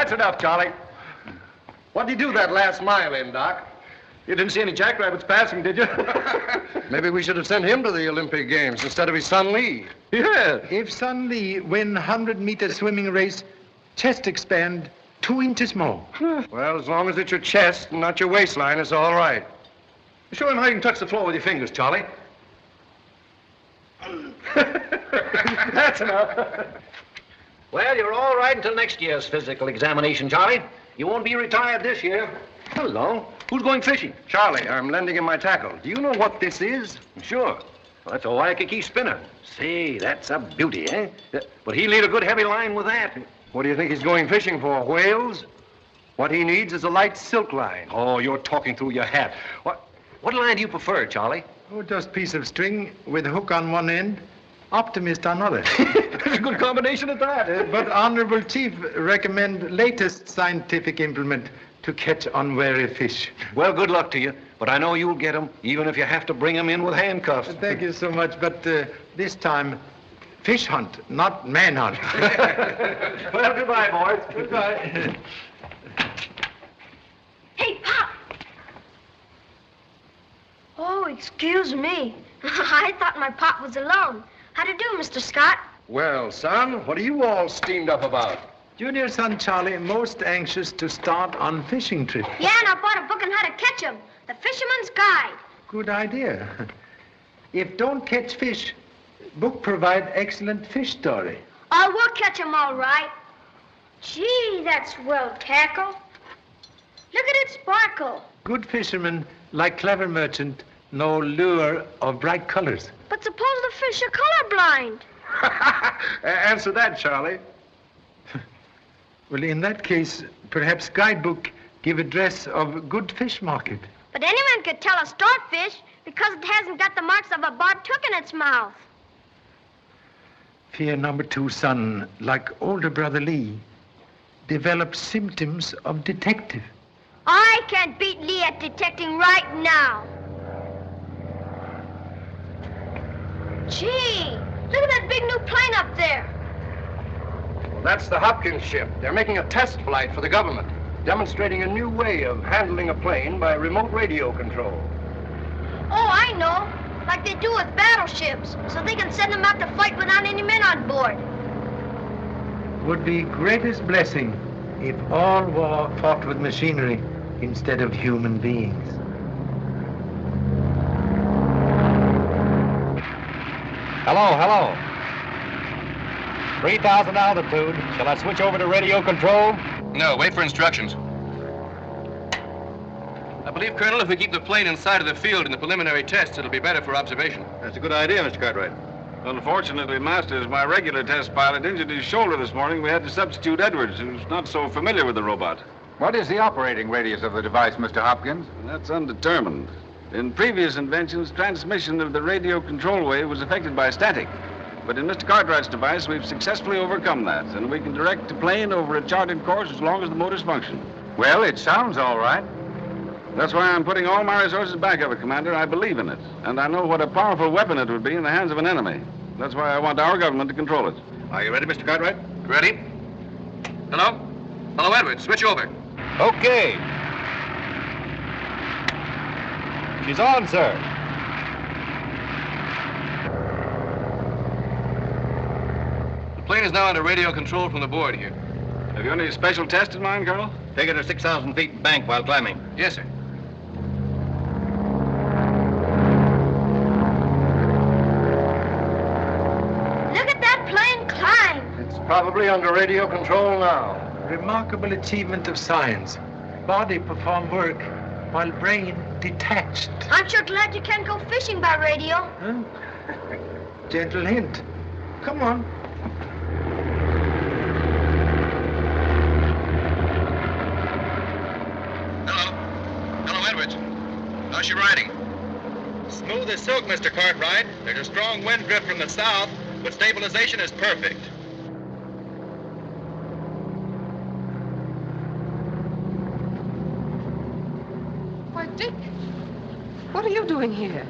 That's enough, Charlie. What did you do that last mile in, Doc? You didn't see any jackrabbits passing, did you? Maybe we should have sent him to the Olympic Games instead of his son Lee. Yeah. If son Lee win 100-meter swimming race, chest expand 2 inches more. Well, as long as it's your chest and not your waistline, it's all right. Show him how you can touch the floor with your fingers, Charlie. That's enough. Well, you're all right until next year's physical examination, Charlie. You won't be retired this year. Hello. Who's going fishing? Charlie, I'm lending him my tackle. Do you know what this is? Sure. Well, that's a Waikiki spinner. Say, that's a beauty, eh? But he'll need a good heavy line with that. What do you think he's going fishing for? Whales? What he needs is a light silk line. Oh, you're talking through your hat. What line do you prefer, Charlie? Oh, just piece of string with a hook on one end, optimist on other. That's a good combination at that. But Honorable Chief recommend latest scientific implement to catch unwary fish. Well, good luck to you. But I know you'll get them, even if you have to bring them in with handcuffs. Thank you so much. But this time, fish hunt, not man hunt. Well, goodbye, boys. Goodbye. Hey, Pop! Oh, excuse me. I thought my pop was alone. How do you do, Mr. Scott? Well, son, what are you all steamed up about? Junior son Charlie most anxious to start on fishing trip. Yeah, and I bought a book on how to catch 'em. The Fisherman's Guide. Good idea. If don't catch fish, book provide excellent fish story. Oh, we'll catch 'em all right. Gee, that's well tackled. Look at it sparkle. Good fishermen, like clever merchant, know lure of bright colors. But suppose the fish are colorblind. Answer that, Charlie. Well, in that case, perhaps guidebook give address of good fish market. But anyone could tell a storefish because it hasn't got the marks of a barred hook in its mouth. Fear number 2 son, like older brother Lee, develops symptoms of detective. I can't beat Lee at detecting right now. Gee, look at that big new plane up there. That's the Hopkins ship. They're making a test flight for the government, demonstrating a new way of handling a plane by remote radio control. Oh, I know. Like they do with battleships, so they can send them out to fight without any men on board. Would be greatest blessing if all war fought with machinery instead of human beings. Hello. 3,000 altitude. Shall I switch over to radio control? No, wait for instructions. I believe, Colonel, if we keep the plane inside of the field in the preliminary tests, it'll be better for observation. That's a good idea, Mr. Cartwright. Unfortunately, Masters, my regular test pilot injured his shoulder this morning. We had to substitute Edwards, who's not so familiar with the robot. What is the operating radius of the device, Mr. Hopkins? That's undetermined. In previous inventions, transmission of the radio control wave was affected by static. But in Mr. Cartwright's device, we've successfully overcome that, and we can direct the plane over a charted course as long as the motors function. Well, it sounds all right. That's why I'm putting all my resources back of it, Commander. I believe in it, and I know what a powerful weapon it would be in the hands of an enemy. That's why I want our government to control it. Are you ready, Mr. Cartwright? Ready. Hello? Hello, Edwards. Switch over. Okay. She's on, sir. The plane is now under radio control from the board here. Have you any special test in mind, Colonel? Take it to 6,000 feet bank while climbing. Yes, sir. Look at that plane climb. It's probably under radio control now. Remarkable achievement of science. Body perform work while brain detached. I'm sure glad you can't go fishing by radio. Huh? Gentle hint. Come on. Hello, Edwards. How's she riding? Smooth as silk, Mr. Cartwright. There's a strong wind drift from the south, but stabilization is perfect. Why, Dick, what are you doing here?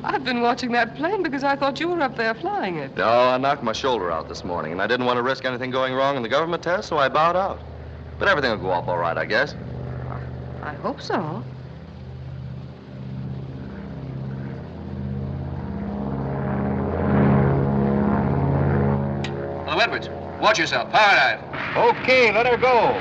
I've been watching that plane because I thought you were up there flying it. No, I knocked my shoulder out this morning, and I didn't want to risk anything going wrong in the government test, so I bowed out. But everything will go off all right, I guess. I hope so. Hello, Edwards. Watch yourself. Power dive. Okay, let her go.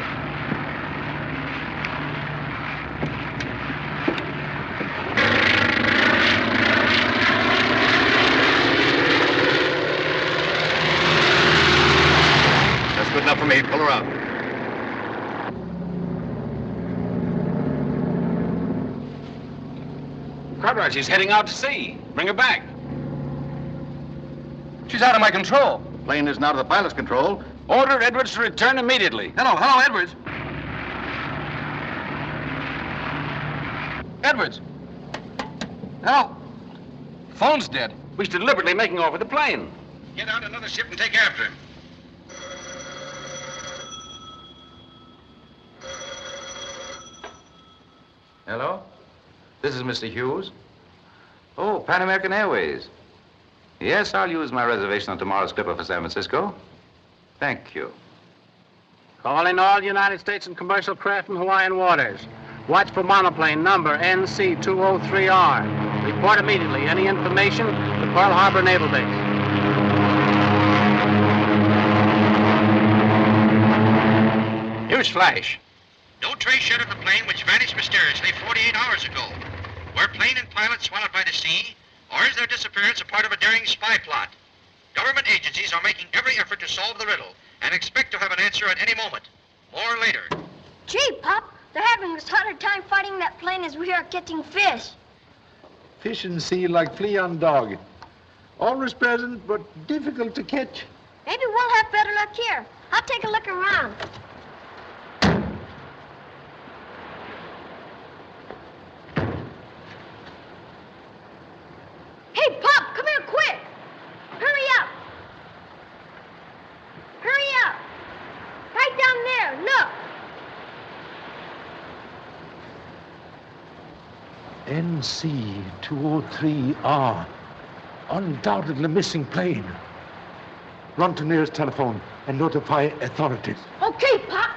That's good enough for me. Pull her out. Cartwright, she's heading out to sea. Bring her back. She's out of my control. Plane isn't out of the pilot's control. Order Edwards to return immediately. Hello, Edwards. Edwards. Hello. Phone's dead. He's deliberately making off with the plane. Get out another ship and take after him. Hello? This is Mr. Hughes. Oh, Pan American Airways. Yes, I'll use my reservation on tomorrow's clipper for San Francisco. Thank you. Calling all United States and commercial craft from Hawaiian waters. Watch for monoplane number NC-203R. Report immediately. Any information to Pearl Harbor Naval Base. Here's Flash. No trace yet of the plane which vanished mysteriously 48 hours ago. Were plane and pilot swallowed by the sea, or is their disappearance a part of a daring spy plot? Government agencies are making every effort to solve the riddle and expect to have an answer at any moment. More later. Gee, Pop, they're having as hard a time fighting that plane as we are catching fish. Fish in sea like flea on dog. Always present, but difficult to catch. Maybe we'll have better luck here. I'll take a look around. Hey, Pop, come here quick. Hurry up. Hurry up. Right down there, look. NC-203R. Undoubtedly missing plane. Run to nearest telephone and notify authorities. Okay, Pop.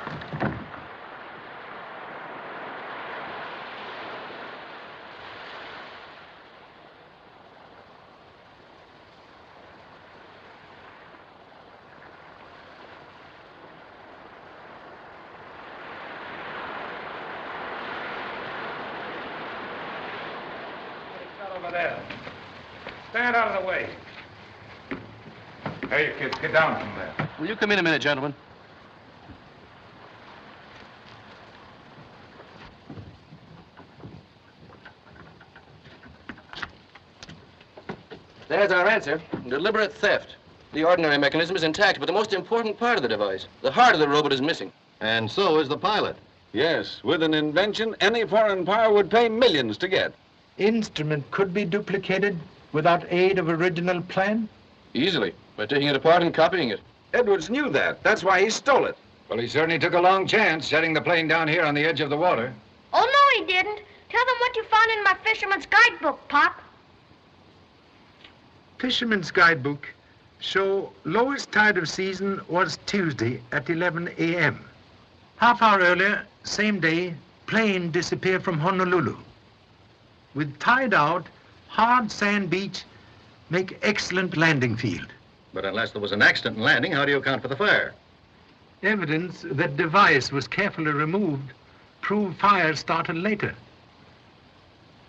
Over there. Stand out of the way. Hey, you kids, get down from there. Will you come in a minute, gentlemen? There's our answer. Deliberate theft. The ordinary mechanism is intact, but the most important part of the device, the heart of the robot, is missing. And so is the pilot. Yes, with an invention any foreign power would pay millions to get. Instrument could be duplicated without aid of original plan? Easily, by taking it apart and copying it. Edwards knew that. That's why he stole it. Well, he certainly took a long chance setting the plane down here on the edge of the water. Oh, no, he didn't. Tell them what you found in my fisherman's guidebook, Pop. Fisherman's guidebook show lowest tide of season was Tuesday at 11 a.m. Half hour earlier, same day, plane disappeared from Honolulu. With tide out, hard sand beach make excellent landing field. But unless there was an accident in landing, how do you account for the fire? Evidence that device was carefully removed prove fire started later.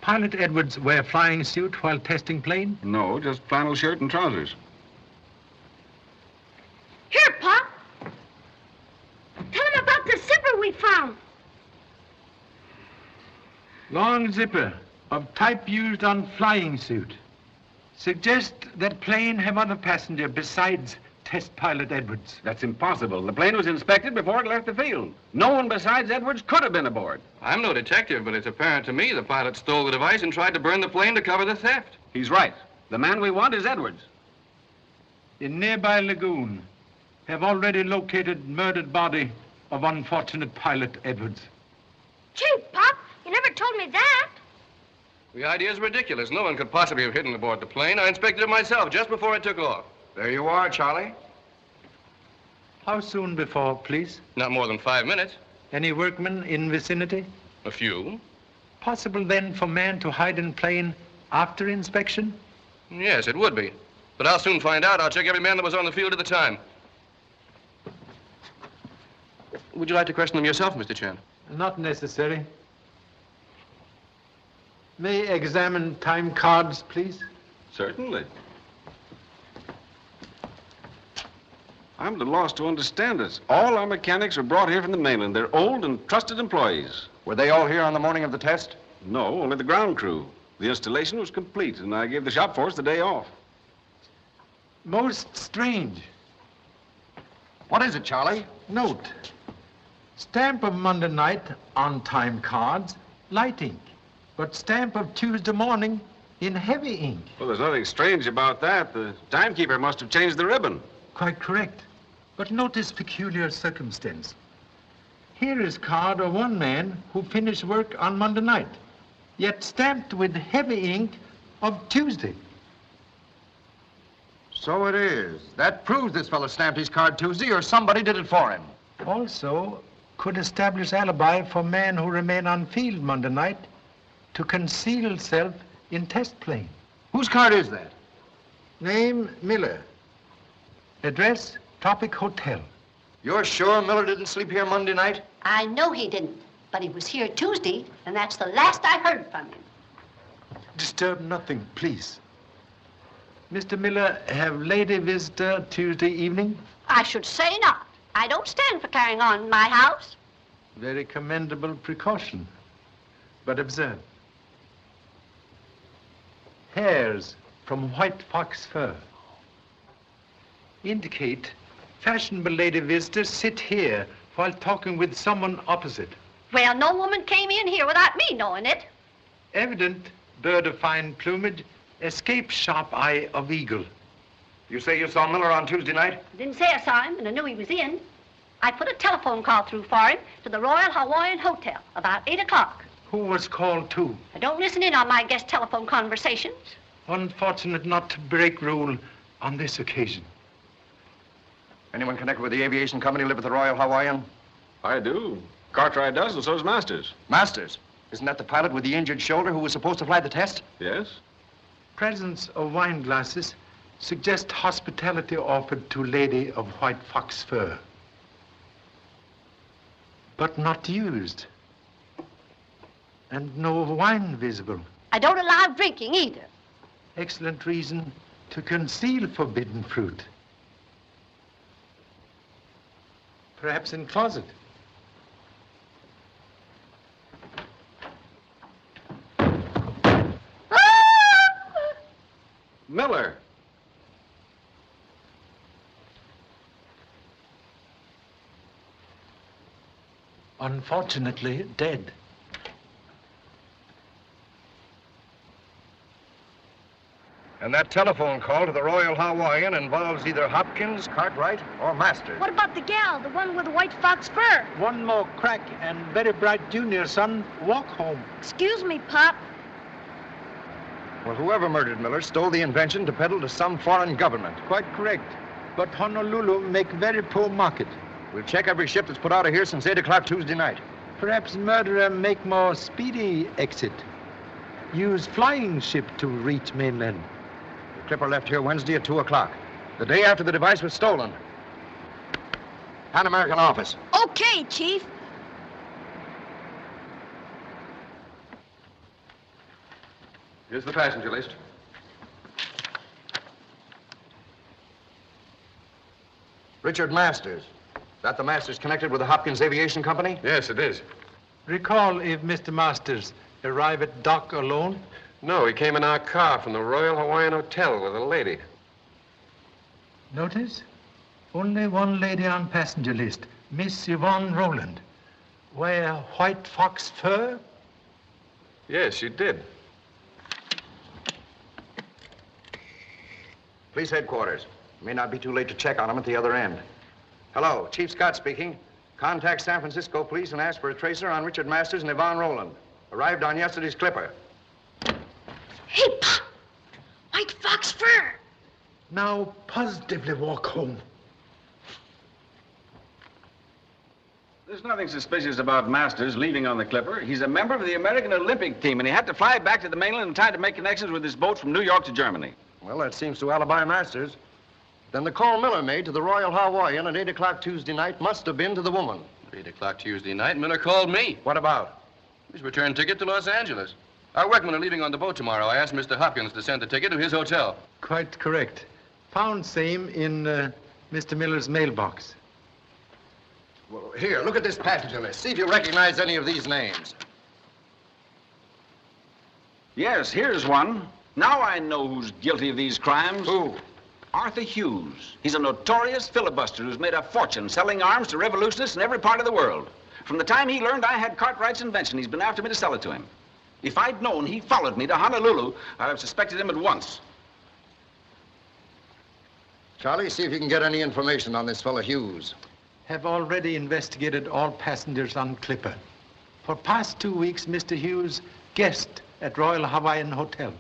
Pilot Edwards wear flying suit while testing plane? No, just flannel shirt and trousers. Here, Pop. Tell him about the zipper we found. Long zipper of type used on flying suit. Suggest that plane have other passenger besides test pilot Edwards. That's impossible. The plane was inspected before it left the field. No one besides Edwards could have been aboard. I'm no detective, but it's apparent to me the pilot stole the device and tried to burn the plane to cover the theft. He's right. The man we want is Edwards. In nearby lagoon, have already located murdered body of unfortunate pilot Edwards. Gee, Pop, you never told me that. The idea is ridiculous. No one could possibly have hidden aboard the plane. I inspected it myself just before it took off. There you are, Charlie. How soon before, please? Not more than 5 minutes. Any workmen in vicinity? A few. Possible then for man to hide in plane after inspection? Yes, it would be. But I'll soon find out. I'll check every man that was on the field at the time. Would you like to question them yourself, Mr. Chan? Not necessary. May I examine time cards, please? Certainly. I'm at a loss to understand it. All our mechanics were brought here from the mainland. They're old and trusted employees. Were they all here on the morning of the test? No, only the ground crew. The installation was complete, and I gave the shop force the day off. Most strange. What is it, Charlie? Note. Stamp of Monday night on time cards, light ink. But stamp of Tuesday morning in heavy ink. Well, there's nothing strange about that. The timekeeper must have changed the ribbon. Quite correct. But notice peculiar circumstance. Here is card of one man who finished work on Monday night, yet stamped with heavy ink of Tuesday. So it is. That proves this fellow stamped his card Tuesday, or somebody did it for him. Also, could establish alibi for man who remained on field Monday night to conceal self in test plane. Whose card is that? Name, Miller. Address, Tropic Hotel. You're sure Miller didn't sleep here Monday night? I know he didn't, but he was here Tuesday, and that's the last I heard from him. Disturb nothing, please. Mr. Miller, have lady visitor Tuesday evening? I should say not. I don't stand for carrying on in my house. Very commendable precaution. But observe. Hairs from white fox fur. Indicate fashionable lady visitors sit here while talking with someone opposite. Well, no woman came in here without me knowing it. Evident bird of fine plumage, escape sharp eye of eagle. You say you saw Miller on Tuesday night? I didn't say I saw him, and I knew he was in. I put a telephone call through for him to the Royal Hawaiian Hotel about 8 o'clock. Who was called to? I don't listen in on my guest telephone conversations. Unfortunate not to break rule on this occasion. Anyone connected with the aviation company live at the Royal Hawaiian? I do. Cartwright does, and so does Masters. Masters? Isn't that the pilot with the injured shoulder who was supposed to fly the test? Yes. Presence of wine glasses suggest hospitality offered to lady of white fox fur. But not used. And no wine visible. I don't allow drinking either. Excellent reason to conceal forbidden fruit. Perhaps in closet. Miller. Unfortunately, dead. And that telephone call to the Royal Hawaiian involves either Hopkins, Cartwright, or Masters. What about the gal, the one with the white fox fur? One more crack and very bright junior son walk home. Excuse me, Pop. Well, whoever murdered Miller stole the invention to peddle to some foreign government. Quite correct. But Honolulu make very poor market. We'll check every ship that's put out of here since 8 o'clock Tuesday night. Perhaps murderer make more speedy exit. Use flying ship to reach mainland. The Clipper left here Wednesday at 2 o'clock, the day after the device was stolen. Pan American office. Okay, Chief. Here's the passenger list. Richard Masters. Is that the Masters connected with the Hopkins Aviation Company? Yes, it is. Recall if Mr. Masters arrived at dock alone? No, he came in our car from the Royal Hawaiian Hotel with a lady. Notice? Only one lady on passenger list, Miss Yvonne Rowland. Wear white fox fur? Yes, she did. Police headquarters. May not be too late to check on them at the other end. Hello, Chief Scott speaking. Contact San Francisco Police and ask for a tracer on Richard Masters and Yvonne Rowland. Arrived on yesterday's Clipper. Hey, Pop. White fox fur. Now positively walk home. There's nothing suspicious about Masters leaving on the Clipper. He's a member of the American Olympic team, and he had to fly back to the mainland in time to make connections with his boat from New York to Germany. Well, that seems to alibi Masters. Then the call Miller made to the Royal Hawaiian at 8 o'clock Tuesday night must have been to the woman. 8 o'clock Tuesday night, Miller called me. What about? His return ticket to Los Angeles. Our workmen are leaving on the boat tomorrow. I asked Mr. Hopkins to send the ticket to his hotel. Quite correct. Found same in Mr. Miller's mailbox. Well, here, look at this passenger list. See if you recognize any of these names. Yes, here's one. Now I know who's guilty of these crimes. Who? Arthur Hughes. He's a notorious filibuster who's made a fortune selling arms to revolutionists in every part of the world. From the time he learned I had Cartwright's invention, he's been after me to sell it to him. If I'd known he followed me to Honolulu, I'd have suspected him at once. Charlie, see if you can get any information on this fellow Hughes. Have already investigated all passengers on Clipper. For past 2 weeks, Mr. Hughes guest at Royal Hawaiian Hotel.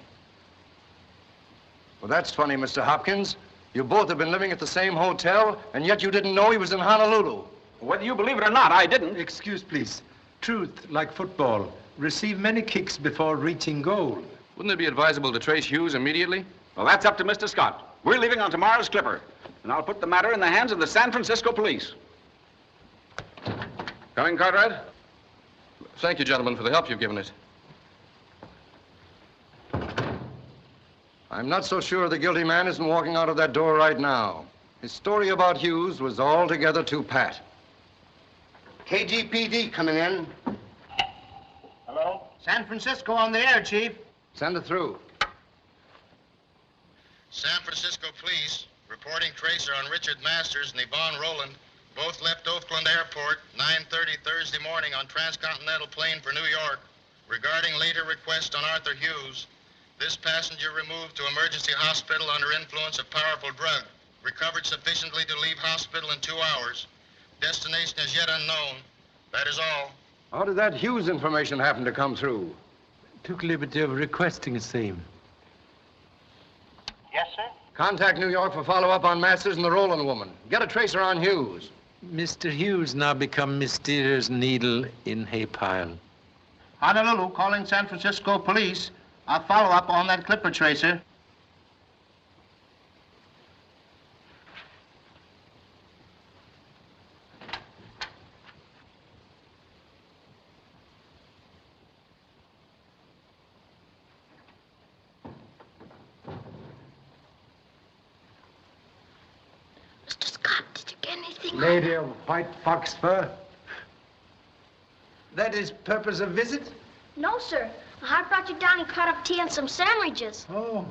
Well, that's funny, Mr. Hopkins. You both have been living at the same hotel, and yet you didn't know he was in Honolulu. Whether you believe it or not, I didn't. Excuse, please. Truth, like football, receive many kicks before reaching goal. Wouldn't it be advisable to trace Hughes immediately? Well, that's up to Mr. Scott. We're leaving on tomorrow's Clipper, and I'll put the matter in the hands of the San Francisco police. Coming, Cartwright? Thank you, gentlemen, for the help you've given us. I'm not so sure the guilty man isn't walking out of that door right now. His story about Hughes was altogether too pat. KGPD coming in. Hello? San Francisco on the air, Chief. Send it through. San Francisco Police reporting tracer on Richard Masters and Yvonne Rowland. Both left Oakland Airport 9:30 Thursday morning on transcontinental plane for New York. Regarding later request on Arthur Hughes, this passenger removed to emergency hospital under influence of powerful drug. Recovered sufficiently to leave hospital in 2 hours. Destination is yet unknown. That is all. How did that Hughes information happen to come through? Took liberty of requesting the same. Yes, sir? Contact New York for follow-up on Masters and the Rowland woman. Get a tracer on Hughes. Mr. Hughes now become mysterious needle in hay pile. Honolulu calling San Francisco Police. I'll follow up on that Clipper tracer. Mr. Scott, did you get anything? Lady of white fox fur. That is purpose of visit? No, sir. I brought you down and cut up tea and some sandwiches. Oh.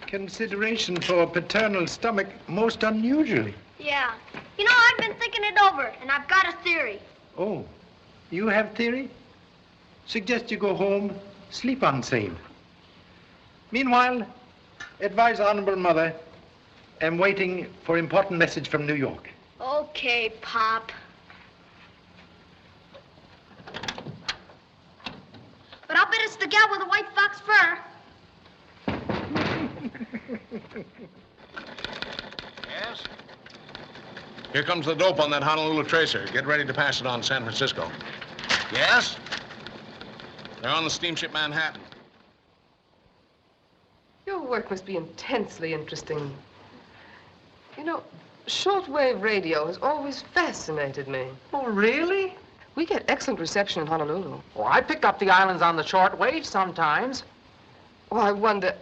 Consideration for a paternal stomach most unusually. Yeah. You know, I've been thinking it over, and I've got a theory. Oh, you have theory? Suggest you go home, sleep on same. Meanwhile, advise Honorable Mother, am waiting for important message from New York. Okay, Pop. But I'll bet it's the gal with the white fox fur. Yes? Here comes the dope on that Honolulu tracer. Get ready to pass it on San Francisco. Yes? They're on the steamship Manhattan. Your work must be intensely interesting. You know, shortwave radio has always fascinated me. Oh, really? We get excellent reception in Honolulu. Well, I pick up the islands on the short wave sometimes. Oh, I wonder...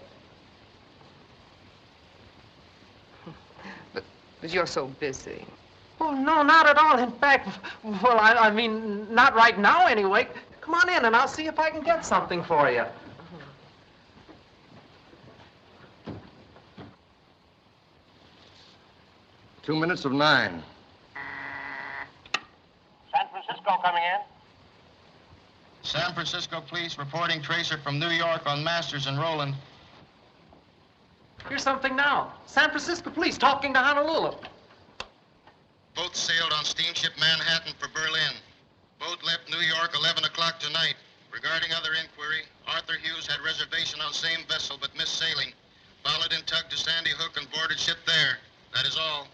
But you're so busy. Oh, no, not at all. In fact, well, I mean, not right now anyway. Come on in and I'll see if I can get something for you. Two minutes of 9. San Francisco coming in. San Francisco Police reporting tracer from New York on Masters and Rowland. Here's something now. San Francisco Police talking to Honolulu. Both sailed on steamship Manhattan for Berlin. Boat left New York 11 o'clock tonight. Regarding other inquiry, Arthur Hughes had reservation on same vessel but missed sailing. Followed in tug to Sandy Hook and boarded ship there. That is all.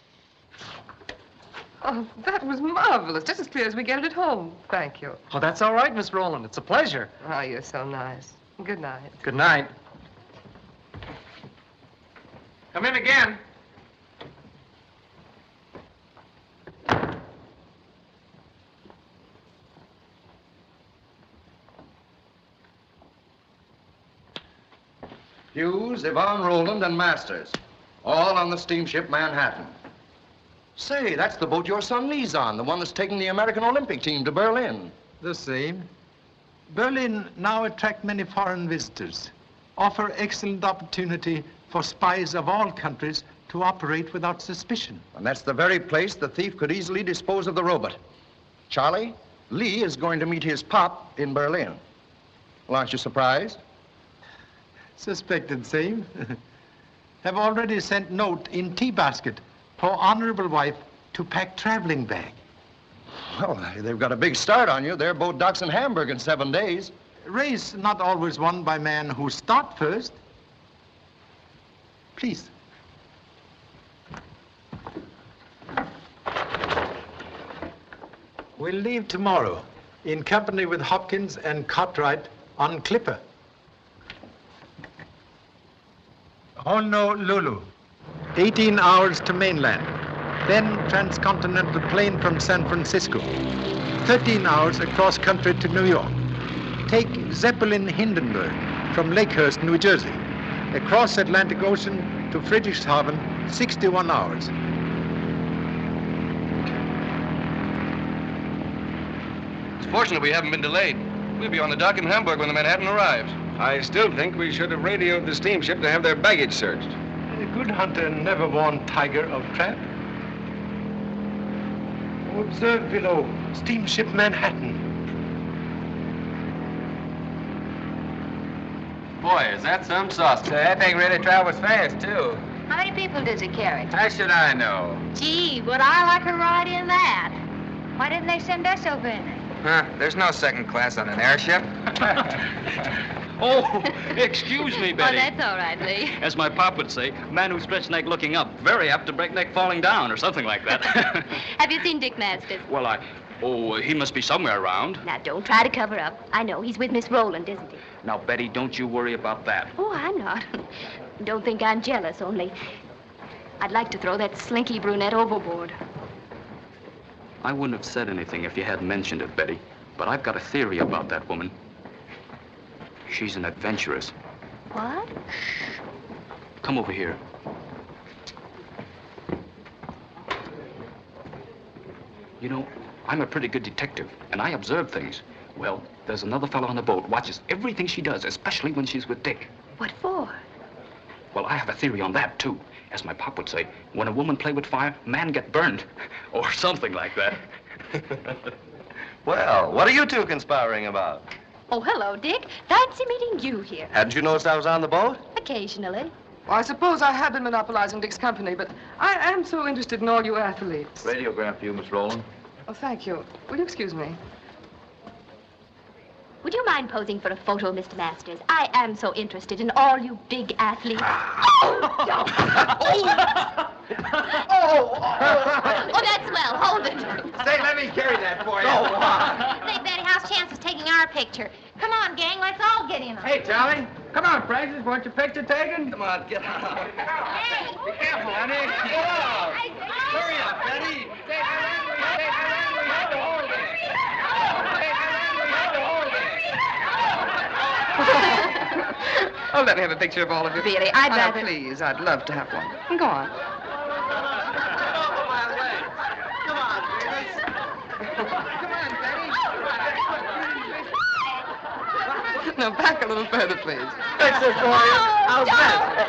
Oh, that was marvelous. Just as clear as we get it at home. Thank you. Oh, that's all right, Miss Rowland. It's a pleasure. Oh, you're so nice. Good night. Good night. Come in again. Hughes, Yvonne Rowland, and Masters. All on the steamship Manhattan. Say, that's the boat your son Lee's on, the one that's taking the American Olympic team to Berlin. The same. Berlin now attract many foreign visitors, offer excellent opportunity for spies of all countries to operate without suspicion. And that's the very place the thief could easily dispose of the robot. Charlie, Lee is going to meet his pop in Berlin. Well, aren't you surprised? Suspected same. Have already sent note in tea basket for honorable wife to pack traveling bag. Well, they've got a big start on you. Their boat docks in Hamburg in 7 days. Race not always won by man who start first. Please. We'll leave tomorrow in company with Hopkins and Cartwright on Clipper. Honolulu, 18 hours to mainland. Then transcontinental plane from San Francisco. 13 hours across country to New York. Take Zeppelin Hindenburg from Lakehurst, New Jersey. Across Atlantic Ocean to Friedrichshafen, 61 hours. It's fortunate we haven't been delayed. We'll be on the dock in Hamburg when the Manhattan arrives. I still think we should have radioed the steamship to have their baggage searched. A good hunter never warned tiger of trap. Observe below, steamship Manhattan. Boy, is that some sauce. That thing really travels fast, too. How many people does it carry? How should I know? Gee, would I like to ride in that? Why didn't they send us over in it? Huh, there's no second class on an airship. Oh, excuse me, Betty. Oh, that's all right, Lee. As my pop would say, man who stretched neck looking up, very apt to break neck falling down, or something like that. Have you seen Dick Masters? Well, he must be somewhere around. Now, don't try to cover up. I know, he's with Miss Rowland, isn't he? Now, Betty, don't you worry about that. Oh, I'm not. Don't think I'm jealous, only I'd like to throw that slinky brunette overboard. I wouldn't have said anything if you hadn't mentioned it, Betty. But I've got a theory about that woman. She's an adventuress. What? Come over here. You know, I'm a pretty good detective, and I observe things. Well, there's another fellow on the boat watches everything she does, especially when she's with Dick. What for? Well, I have a theory on that, too. As my pop would say, when a woman play with fire, man get burned. Or something like that. Well, what are you two conspiring about? Oh, hello, Dick. Fancy meeting you here. Hadn't you noticed I was on the boat? Occasionally. Well, I suppose I have been monopolizing Dick's company, but I am so interested in all you athletes. Radiogram for you, Miss Rowland. Oh, thank you. Will you excuse me? Would you mind posing for a photo, Mr. Masters? I am so interested in all you big athletes. Oh, that's well. Hold it. Say, let me carry that for you. Say, Betty, how's chances taking our picture? Come on, gang, let's all get in on it. Hey, Charlie. Come on, Francis. Want your picture taken? Come on, get out. Hey! Be careful, honey. Get out. Hurry up, Betty. Say, Oh, let me have a picture of all of you. Really, I'd Oh, rather... now, please, I'd love to have one. Go on. No, back a little further, please. Fix it for you. How's that?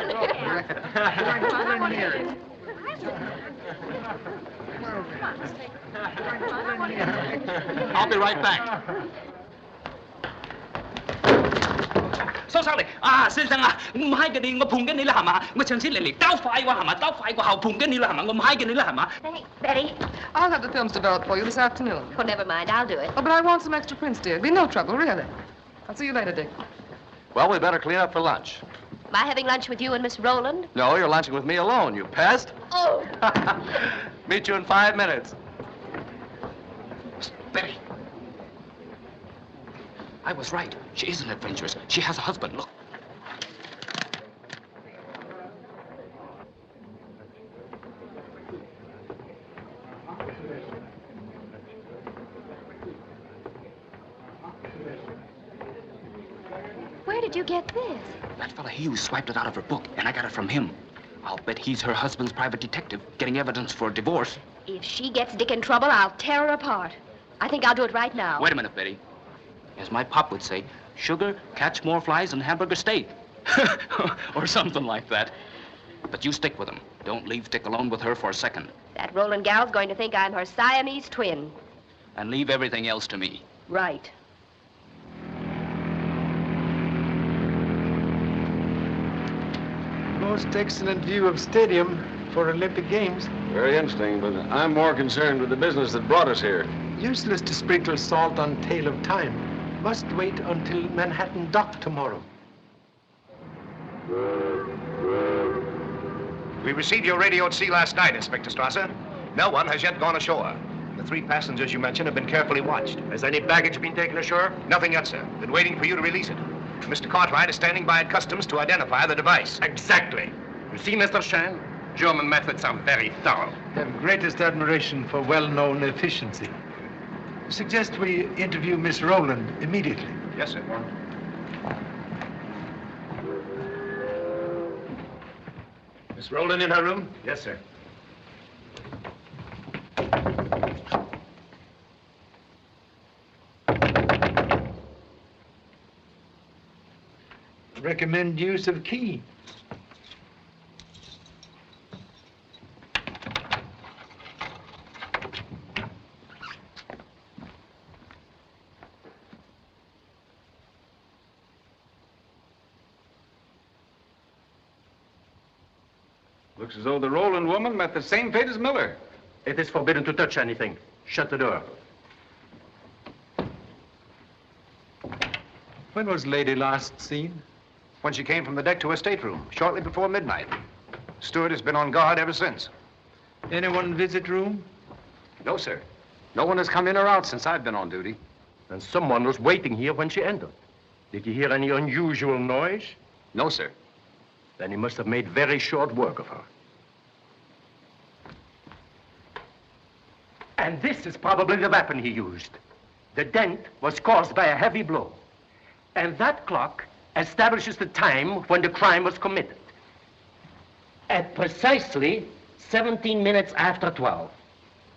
I'll be right back. Số sao này?先生啊，我唔係嘅你，我碰緊你啦，係嘛？我上次嚟鬥快喎，係嘛？鬥快過後碰緊你啦，係嘛？我唔係嘅你啦，係嘛？ Hey, Betty. I'll have the films developed for you this afternoon. Oh, never mind. I'll do it. Oh, but I want some extra prints, dear. Be no trouble, really. I'll see you later, Dick. Well, we better clean up for lunch. Am I having lunch with you and Miss Rowland? No, you're lunching with me alone, you pest. Oh! Meet you in 5 minutes. Betty. I was right. She isn't adventurous. She has a husband. Look. Where did you get this? That fella Hughes swiped it out of her book, and I got it from him. I'll bet he's her husband's private detective, getting evidence for a divorce. If she gets Dick in trouble, I'll tear her apart. I think I'll do it right now. Wait a minute, Betty. As my pop would say, sugar, catch more flies than hamburger steak. Or something like that. But you stick with him. Don't leave Dick alone with her for a second. That Roland gal's going to think I'm her Siamese twin. And leave everything else to me. Right. Most excellent view of stadium for Olympic Games. Very interesting, but I'm more concerned with the business that brought us here. Useless to sprinkle salt on tail of time. Must wait until Manhattan dock tomorrow. We received your radio at sea last night, Inspector Strasser. No one has yet gone ashore. The 3 passengers you mentioned have been carefully watched. Has any baggage been taken ashore? Nothing yet, sir. Been waiting for you to release it. Mr. Cartwright is standing by at customs to identify the device. Exactly. You see, Mr. Shand, German methods are very thorough. Have greatest admiration for well-known efficiency. Suggest we interview Miss Rowland immediately. Yes, sir. Miss Rowland in her room? Yes, sir. Recommend use of key. Looks as though the Rowland woman met the same fate as Miller. It is forbidden to touch anything. Shut the door. When was Lady last seen? When she came from the deck to her stateroom, shortly before midnight. Steward has been on guard ever since. Anyone visit room? No, sir. No one has come in or out since I've been on duty. And someone was waiting here when she entered. Did you hear any unusual noise? No, sir. Then he must have made very short work of her. And this is probably the weapon he used. The dent was caused by a heavy blow. And that clock establishes the time when the crime was committed. At precisely 17 minutes after 12.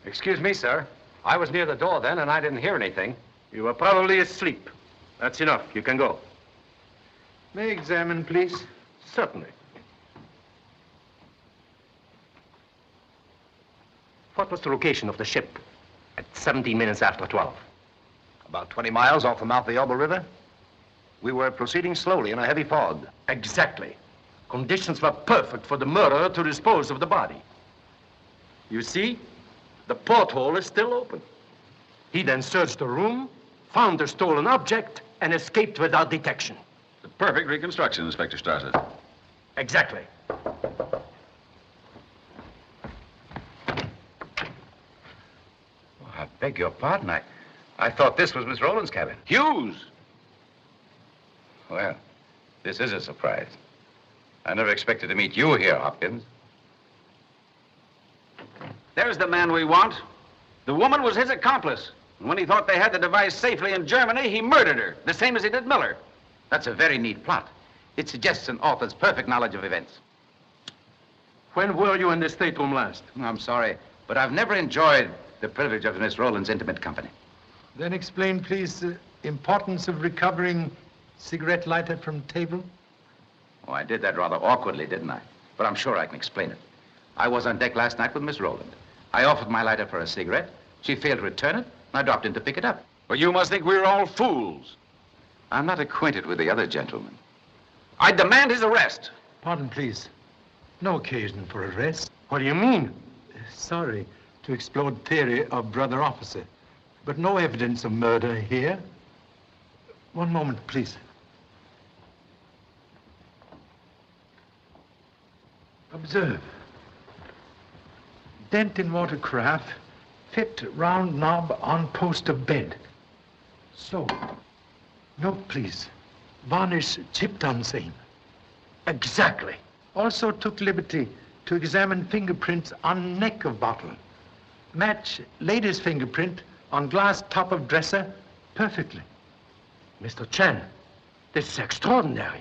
Excuse me, sir. I was near the door then, and I didn't hear anything. You were probably asleep. That's enough. You can go. May I examine, please? Certainly. What was the location of the ship at 17 minutes after 12? About 20 miles off the mouth of the Elbe River. We were proceeding slowly in a heavy fog. Exactly. Conditions were perfect for the murderer to dispose of the body. You see, the porthole is still open. He then searched the room, found the stolen object, and escaped without detection. The perfect reconstruction, Inspector Strasser. Exactly. I beg your pardon. I thought this was Miss Rowland's cabin. Hughes! Well, this is a surprise. I never expected to meet you here, Hopkins. There's the man we want. The woman was his accomplice. And when he thought they had the device safely in Germany, he murdered her, the same as he did Miller. That's a very neat plot. It suggests an author's perfect knowledge of events. When were you in this stateroom last? I'm sorry, but I've never enjoyed the privilege of Miss Rowland's intimate company. Then explain, please, the importance of recovering cigarette lighter from table. Oh, I did that rather awkwardly, didn't I? But I'm sure I can explain it. I was on deck last night with Miss Rowland. I offered my lighter for a cigarette. She failed to return it, and I dropped in to pick it up. Well, you must think we're all fools. I'm not acquainted with the other gentleman. I demand his arrest. Pardon, please. No occasion for arrest. What do you mean? Sorry to explode theory of brother officer, but no evidence of murder here. One moment, please. Observe. Dent in watercraft, fit round knob on post of bed. So, note please, varnish chipped on same. Exactly. Also took liberty to examine fingerprints on neck of bottle. Match lady's fingerprint on glass top of dresser perfectly. Mr. Chan, this is extraordinary.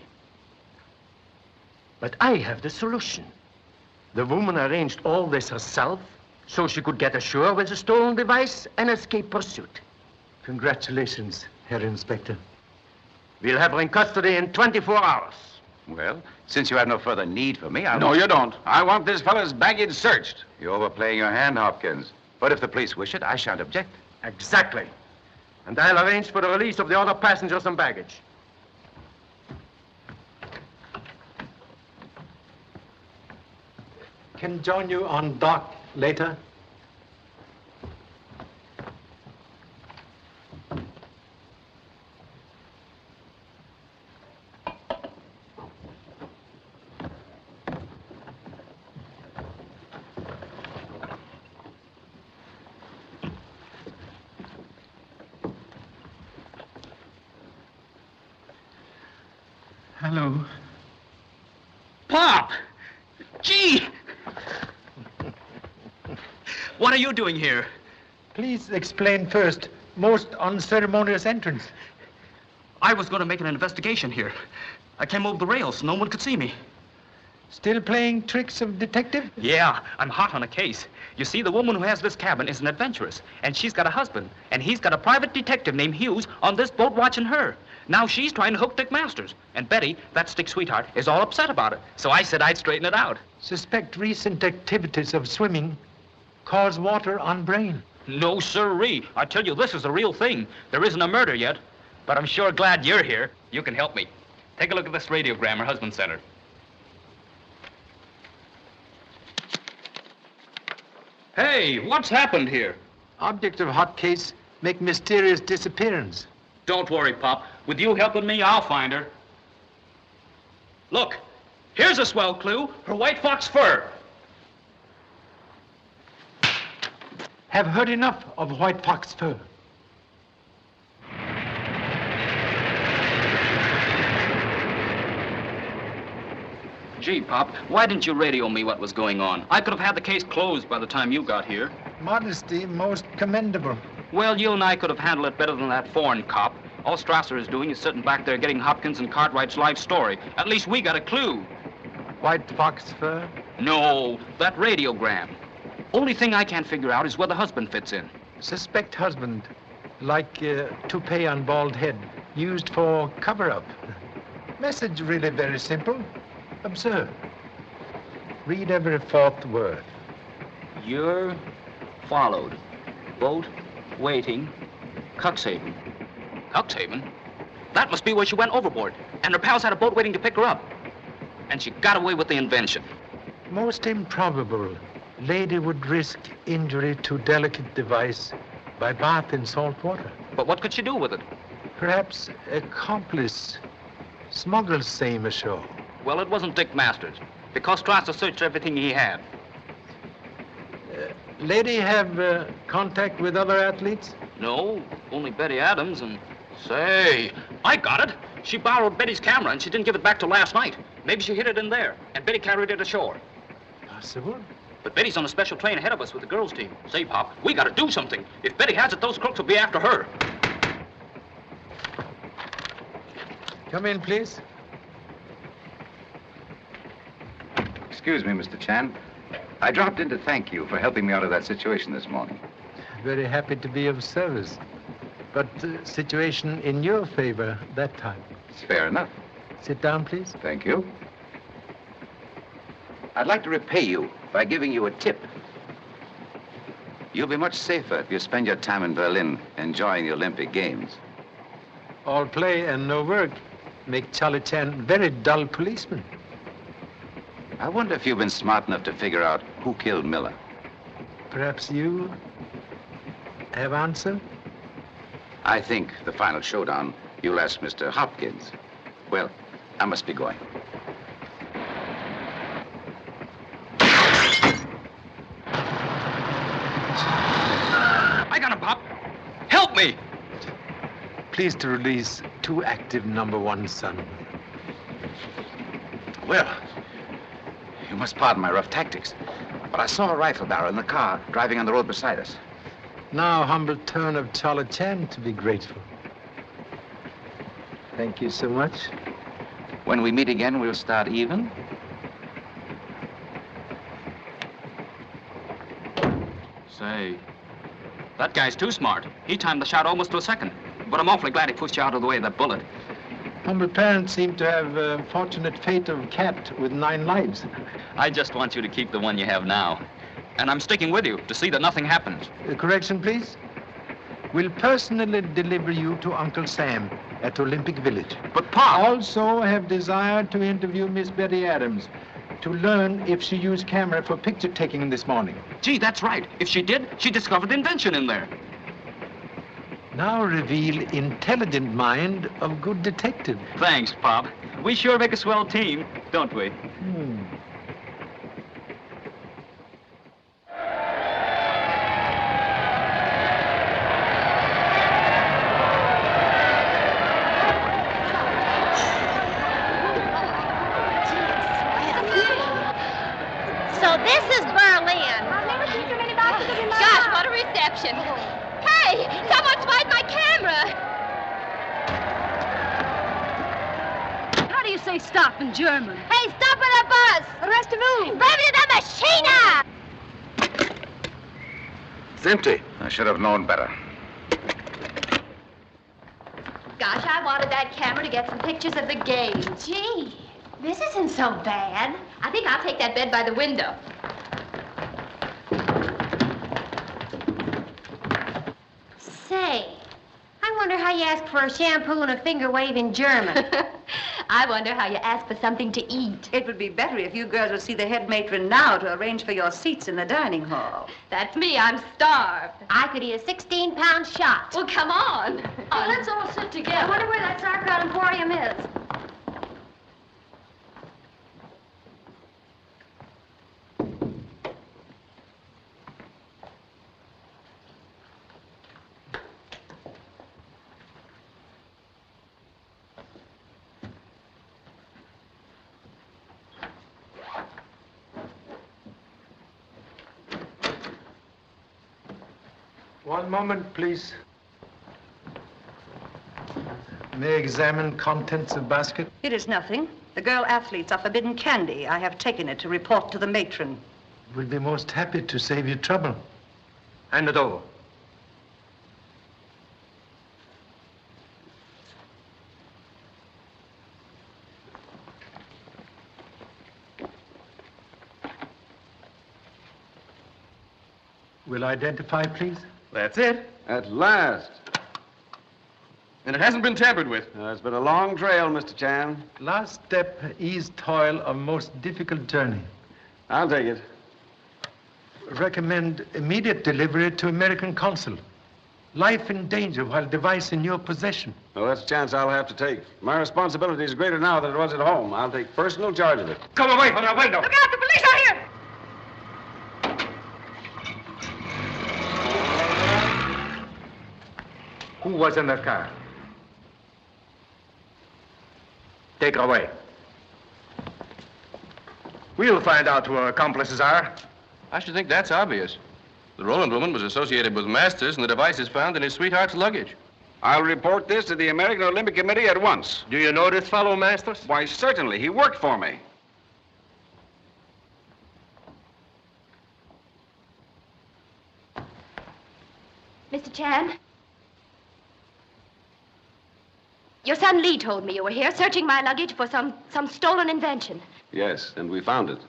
But I have the solution. The woman arranged all this herself so she could get ashore with the stolen device and escape pursuit. Congratulations, Herr Inspector. We'll have her in custody in 24 hours. Well, since you have no further need for me, No, you don't. I want this fellow's baggage searched. You're overplaying your hand, Hopkins. But if the police wish it, I shan't object. Exactly. And I'll arrange for the release of the other passengers and baggage. Can join you on dock later. Hello. Pop! Gee! What are you doing here? Please explain first. Most unceremonious entrance. I was going to make an investigation here. I came over the rails. No one could see me. Still playing tricks of detective? Yeah, I'm hot on a case. You see, the woman who has this cabin is an adventuress, and she's got a husband, and he's got a private detective named Hughes on this boat watching her. Now she's trying to hook Dick Masters, and Betty, that Stick's sweetheart, is all upset about it. So I said I'd straighten it out. Suspect recent activities of swimming cause water on brain. No, sirree. I tell you, this is the real thing. There isn't a murder yet, but I'm sure glad you're here. You can help me. Take a look at this radiogram her husband sent her. Hey, what's happened here? Object of hot case make mysterious disappearance. Don't worry, Pop. With you helping me, I'll find her. Look, here's a swell clue. Her white fox fur. Have heard enough of white fox fur. Gee, Pop, why didn't you radio me what was going on? I could have had the case closed by the time you got here. Modesty most commendable. Well, you and I could have handled it better than that foreign cop. All Strasser is doing is sitting back there getting Hopkins and Cartwright's life story. At least we got a clue. White fox fur? No, that radiogram. Only thing I can't figure out is where the husband fits in. Suspect husband, like toupee on bald head, used for cover-up. Message really very simple. Observe. Read every fourth word. You're followed. Boat waiting. Cuxhaven. Cuxhaven? That must be where she went overboard. And her pals had a boat waiting to pick her up. And she got away with the invention. Most improbable. Lady would risk injury to delicate device by bath in salt water. But what could she do with it? Perhaps accomplice smuggled same ashore. Well, it wasn't Dick Masters, because Strasser searched everything he had. Lady have contact with other athletes? No, only Betty Adams and... Say, I got it. She borrowed Betty's camera and she didn't give it back till last night. Maybe she hid it in there, and Betty carried it ashore. Possible. But Betty's on a special train ahead of us with the girls' team. Say, Pop, we gotta do something. If Betty has it, those crooks will be after her. Come in, please. Excuse me, Mr. Chan. I dropped in to thank you for helping me out of that situation this morning. Very happy to be of service. But situation in your favor that time. It's fair enough. Sit down, please. Thank you. I'd like to repay you by giving you a tip. You'll be much safer if you spend your time in Berlin enjoying the Olympic Games. All play and no work make Charlie Chan very dull policeman. I wonder if you've been smart enough to figure out who killed Miller. Perhaps you have answer? I think the final showdown, you'll ask Mr. Hopkins. Well, I must be going. me. Please to release too active #1 son. Well, you must pardon my rough tactics, but I saw a rifle barrel in the car driving on the road beside us. Now, humble turn of Charlie Chan to be grateful. Thank you so much. When we meet again, we'll start even. Say, that guy's too smart. He timed the shot almost to a second. But I'm awfully glad he pushed you out of the way of that bullet. Humble parents seem to have a fortunate fate of cat with 9 lives. I just want you to keep the one you have now. And I'm sticking with you to see that nothing happens. Correction, please. Will personally deliver you to Uncle Sam at Olympic Village. But, Pa! Also have desired to interview Miss Betty Adams to learn if she used camera for picture taking this morning. Gee, that's right. If she did, she discovered invention in there. Now reveal intelligent mind of good detective. Thanks, Pop. We sure make a swell team, don't we? So this is Berlin. Gosh, what a reception. Hey, someone's spied my camera. How do you say stop in German? Hey, stop with the bus. Rest of you. Brevity the machine. It's empty. I should have known better. Gosh, I wanted that camera to get some pictures of the game. Gee, this isn't so bad. I think I'll take that bed by the window. Say, I wonder how you ask for a shampoo and a finger wave in German. I wonder how you ask for something to eat. It would be better if you girls would see the head matron now to arrange for your seats in the dining hall. That's me. I'm starved. I could eat a 16-pound shot. Well, come on. Oh, let's all sit together. I wonder where that sauerkraut emporium is. One moment, please. May I examine contents of basket? It is nothing. The girl athletes are forbidden candy. I have taken it to report to the matron. We'll be most happy to save you trouble. Hand it over. Will identify, please? That's it. At last. And it hasn't been tampered with. It's been a long trail, Mr. Chan. Last step, ease toil of most difficult journey. I'll take it. Recommend immediate delivery to American consul. Life in danger while device in your possession. Well, that's a chance I'll have to take. My responsibility is greater now than it was at home. I'll take personal charge of it. Come away from the window. Look out, the police are here! Who was in the car? Take her away. We'll find out who her accomplices are. I should think that's obvious. The Roland woman was associated with Masters, and the device is found in his sweetheart's luggage. I'll report this to the American Olympic Committee at once. Do you know this fellow, Masters? Why, certainly. He worked for me. Mr. Chan? Your son Lee told me you were here searching my luggage for some stolen invention. Yes, and we found it.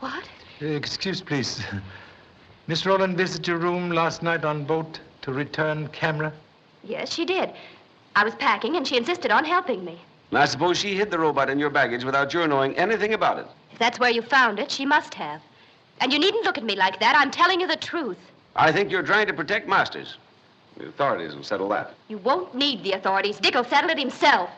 What? Excuse, please. Miss Rowland visited your room last night on boat to return camera? Yes, she did. I was packing, and she insisted on helping me. And I suppose she hid the robot in your baggage without your knowing anything about it. If that's where you found it, she must have. And you needn't look at me like that. I'm telling you the truth. I think you're trying to protect Masters. The authorities will settle that. You won't need the authorities. Dick will settle it himself.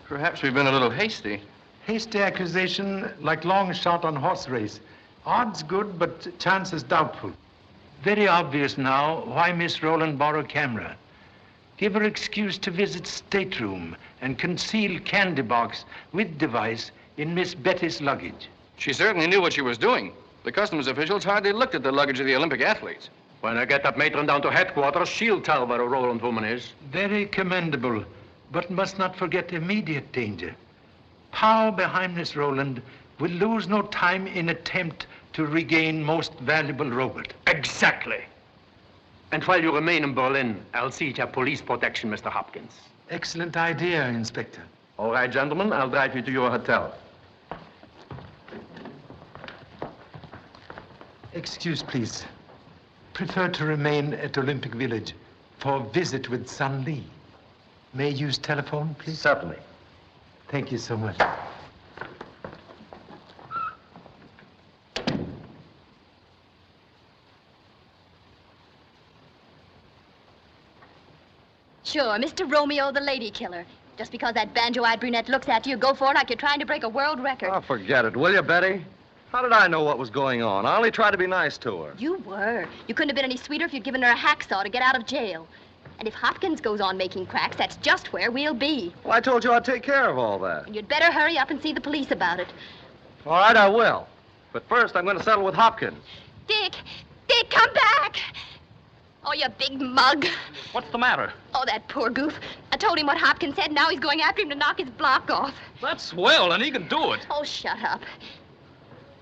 Perhaps we've been a little hasty. Hasty accusation like long shot on horse race. Odds good, but chances doubtful. Very obvious now why Miss Rowland borrowed camera. Give her excuse to visit stateroom and conceal candy box with device in Miss Betty's luggage. She certainly knew what she was doing. The customs officials hardly looked at the luggage of the Olympic athletes. When I get that matron down to headquarters, she'll tell where a Rowland woman is. Very commendable, but must not forget immediate danger. Power behind Miss Rowland will lose no time in attempt to regain most valuable robot. Exactly. And while you remain in Berlin, I'll see to your police protection, Mr. Hopkins. Excellent idea, Inspector. All right, gentlemen, I'll drive you to your hotel. Excuse, please. Prefer to remain at Olympic Village for visit with Sun Lee. May I use telephone, please? Certainly. Thank you so much. Sure, Mr. Romeo, the lady killer. Just because that banjo-eyed brunette looks at you, go for it like you're trying to break a world record. Oh, forget it, will you, Betty? How did I know what was going on? I only tried to be nice to her. You were. You couldn't have been any sweeter if you'd given her a hacksaw to get out of jail. And if Hopkins goes on making cracks, that's just where we'll be. Well, I told you I'd take care of all that. And you'd better hurry up and see the police about it. All right, I will. But first, I'm going to settle with Hopkins. Dick! Dick, come back! Oh, you big mug. What's the matter? Oh, that poor goof. I told him what Hopkins said, now he's going after him to knock his block off. That's swell, and he can do it. Oh, shut up.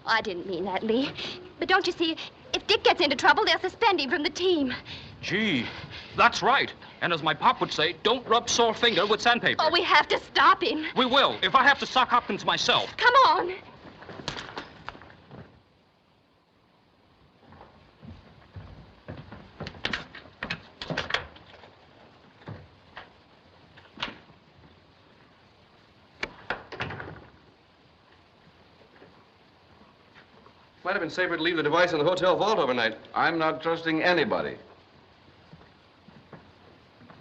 I didn't mean that, Lee. But don't you see, if Dick gets into trouble, they'll suspend him from the team. Gee, that's right. And as my pop would say, don't rub sore finger with sandpaper. Oh, we have to stop him. We will, if I have to sock Hopkins myself. Come on. Might have been safer to leave the device in the hotel vault overnight. I'm not trusting anybody.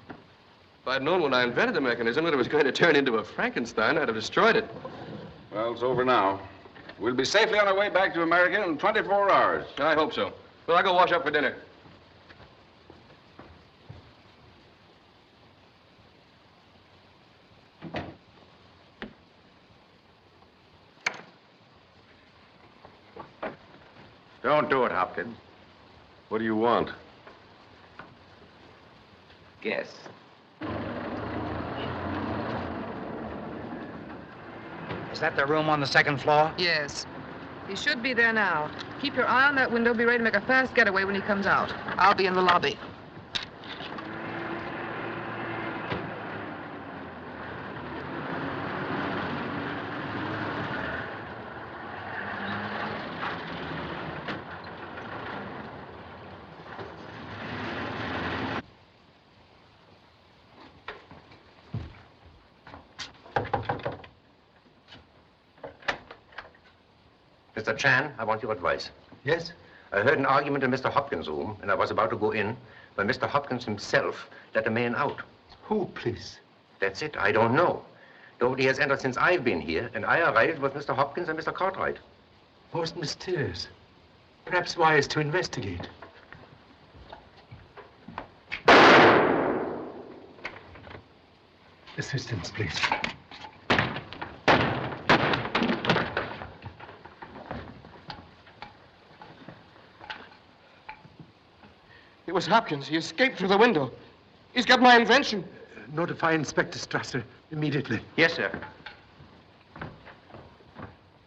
If I'd known when I invented the mechanism that it was going to turn into a Frankenstein, I'd have destroyed it. Well, it's over now. We'll be safely on our way back to America in 24 hours. I hope so. Well, I'll go wash up for dinner. Don't do it, Hopkins. What do you want? Guess. Is that the room on the second floor? Yes. He should be there now. Keep your eye on that window. Be ready to make a fast getaway when he comes out. I'll be in the lobby. Mr. Chan, I want your advice. Yes? I heard an argument in Mr. Hopkins' room, and I was about to go in when Mr. Hopkins himself let a man out. Who, please? That's it. I don't know. Nobody has entered since I've been here, and I arrived with Mr. Hopkins and Mr. Cartwright. Most mysterious. Perhaps wise to investigate. Assistance, please. It was Hopkins. He escaped through the window. He's got my invention. Notify Inspector Strasser immediately. Yes, sir.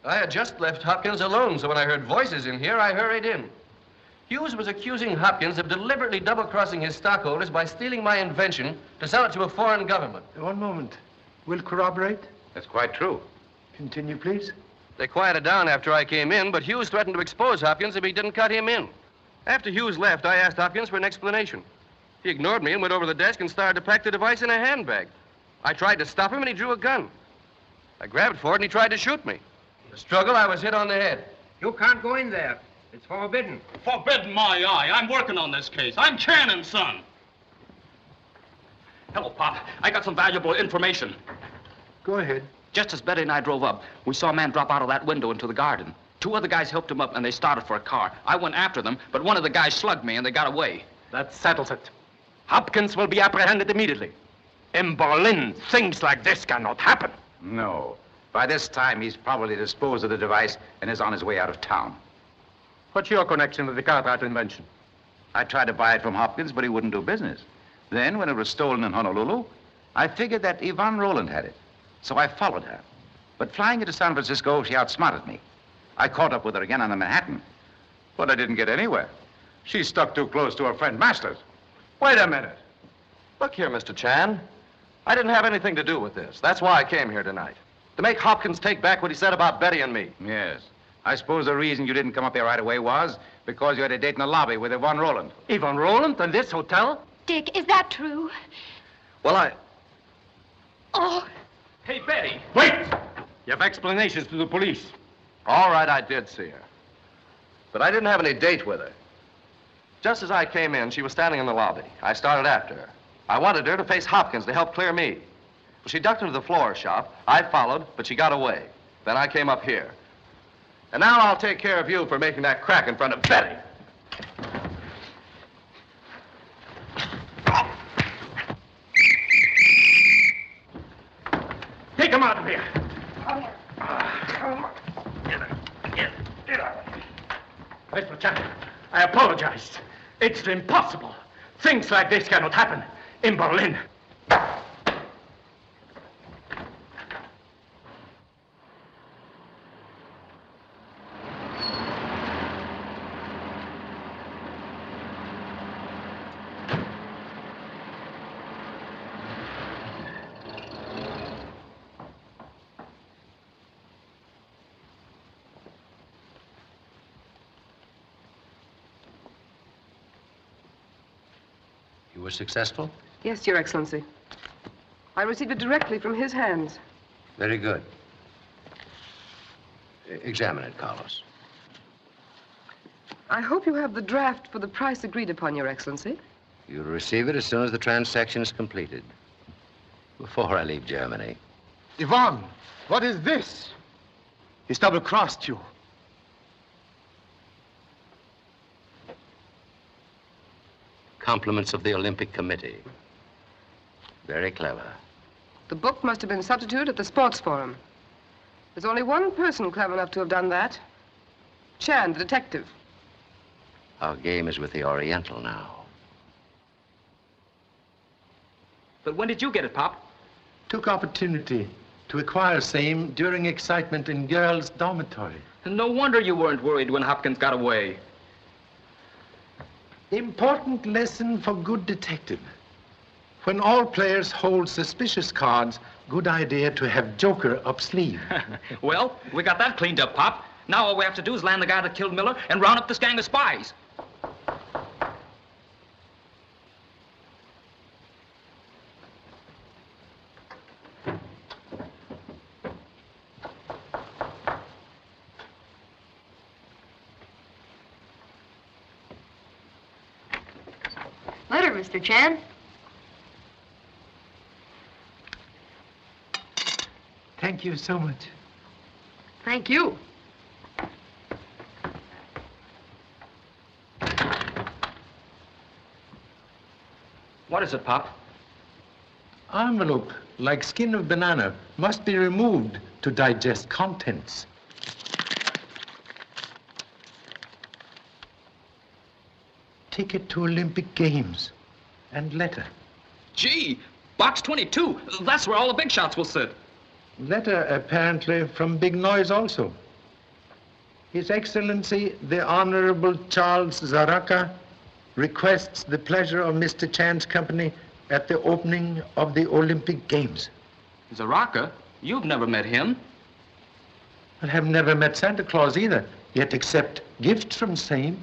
I had just left Hopkins alone, so when I heard voices in here, I hurried in. Hughes was accusing Hopkins of deliberately double-crossing his stockholders by stealing my invention to sell it to a foreign government. One moment. Will corroborate? That's quite true. Continue, please. They quieted down after I came in, but Hughes threatened to expose Hopkins if he didn't cut him in. After Hughes left, I asked Hopkins for an explanation. He ignored me and went over to the desk and started to pack the device in a handbag. I tried to stop him, and he drew a gun. I grabbed for it, and he tried to shoot me. In the struggle, I was hit on the head. You can't go in there. It's forbidden. Forbidden my eye. I'm working on this case. I'm Chan and Son. Hello, Pop. I got some valuable information. Go ahead. Just as Betty and I drove up, we saw a man drop out of that window into the garden. 2 other guys helped him up, and they started for a car. I went after them, but one of the guys slugged me, and they got away. That settles it. Hopkins will be apprehended immediately. In Berlin, things like this cannot happen. No. By this time, he's probably disposed of the device and is on his way out of town. What's your connection with the Cartwright invention? I tried to buy it from Hopkins, but he wouldn't do business. Then, when it was stolen in Honolulu, I figured that Yvonne Rowland had it. So I followed her. But flying into San Francisco, she outsmarted me. I caught up with her again on the Manhattan. But I didn't get anywhere. She stuck too close to her friend Masters. Wait a minute. Look here, Mr. Chan. I didn't have anything to do with this. That's why I came here tonight. To make Hopkins take back what he said about Betty and me. Yes. I suppose the reason you didn't come up here right away was because you had a date in the lobby with Yvonne Rowland. Yvonne Rowland in this hotel? Dick, is that true? Well, Oh. Hey, Betty. Wait! You have explanations to the police. All right, I did see her. But I didn't have any date with her. Just as I came in, she was standing in the lobby. I started after her. I wanted her to face Hopkins to help clear me. She ducked into the floor shop. I followed, but she got away. Then I came up here. And now I'll take care of you for making that crack in front of Betty. Take him out of here. Mr. Chan, I apologize. It's impossible. Things like this cannot happen in Berlin. You were successful? Yes, Your Excellency. I received it directly from his hands. Very good. Examine it, Carlos. I hope you have the draft for the price agreed upon, Your Excellency. You'll receive it as soon as the transaction is completed. Before I leave Germany. Yvonne, what is this? He's double-crossed you. Compliments of the Olympic Committee. Very clever. The book must have been substituted at the sports forum. There's only one person clever enough to have done that. Chan, the detective. Our game is with the Oriental now. But when did you get it, Pop? Took opportunity to acquire same during excitement in girls' dormitory. No wonder you weren't worried when Hopkins got away. Important lesson for good detective. When all players hold suspicious cards, good idea to have Joker up sleeve. Well, we got that cleaned up, Pop. Now all we have to do is land the guy that killed Miller and round up this gang of spies. Letter, Mr. Chan. Thank you so much. Thank you. What is it, Pop? Envelope, like skin of banana, must be removed to digest contents. Ticket to Olympic Games and letter. Gee, box 22. That's where all the big shots will sit. Letter apparently from Big Noise also. His Excellency, the Honorable Charles Zaraka, requests the pleasure of Mr. Chan's company at the opening of the Olympic Games. Zaraka? You've never met him. I have never met Santa Claus either, yet accept gifts from same.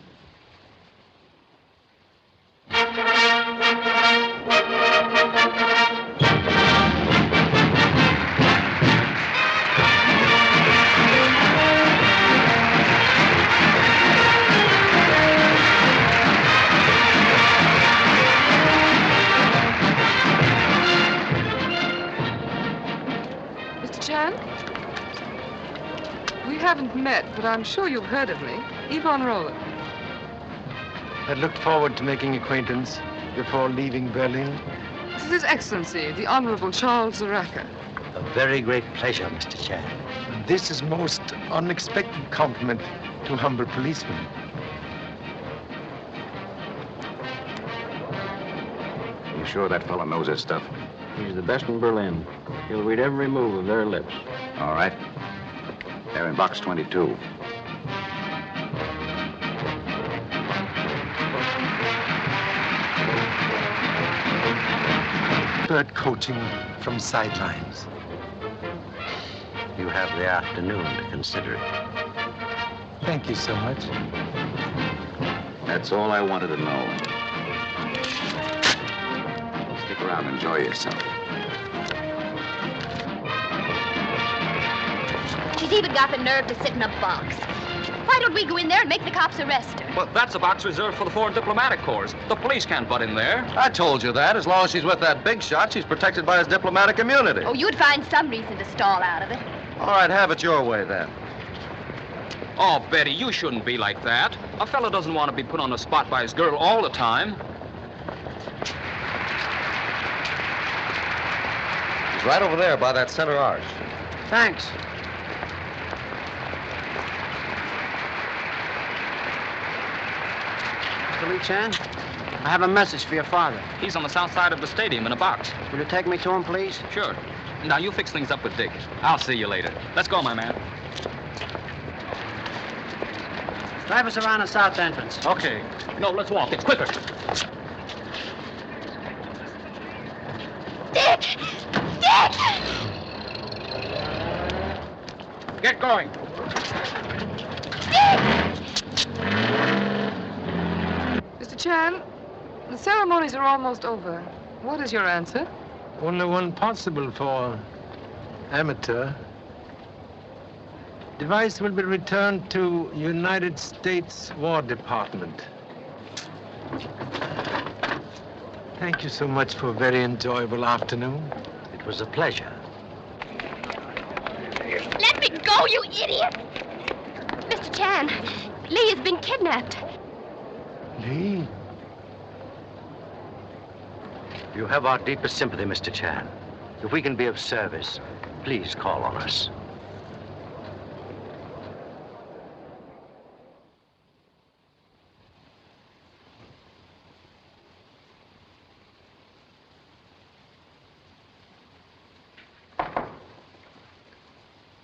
haven't met, but I'm sure you've heard of me. Yvonne Roland. I looked forward to making acquaintance before leaving Berlin. This is His Excellency, the Honorable Charles Zaraka. A very great pleasure, Mr. Chan. This is most unexpected compliment to a humble policeman. You sure that fellow knows his stuff? He's the best in Berlin. He'll read every move of their lips. All right. They're in box 22. Bird coaching from sidelines. You have the afternoon to consider it. Thank you so much. That's all I wanted to know. Stick around and enjoy yourself. She's even got the nerve to sit in a box. Why don't we go in there and make the cops arrest her? Well, that's a box reserved for the foreign diplomatic corps. The police can't butt in there. I told you that. As long as she's with that big shot, she's protected by his diplomatic immunity. Oh, you'd find some reason to stall out of it. All right, have it your way, then. Oh, Betty, you shouldn't be like that. A fellow doesn't want to be put on the spot by his girl all the time. He's right over there by that center arch. Thanks. Mr. Lee Chan, I have a message for your father. He's on the south side of the stadium in a box. Will you take me to him, please? Sure. Now, you fix things up with Dick. I'll see you later. Let's go, my man. Drive us around the south entrance. Okay. No, let's walk. It's quicker. Dick! Dick! Get going. Mr. Chan, the ceremonies are almost over. What is your answer? Only one possible for amateur. Device will be returned to United States War Department. Thank you so much for a very enjoyable afternoon. It was a pleasure. Let me go, you idiot! Mr. Chan, Lee has been kidnapped. Lee? You have our deepest sympathy, Mr. Chan. If we can be of service, please call on us.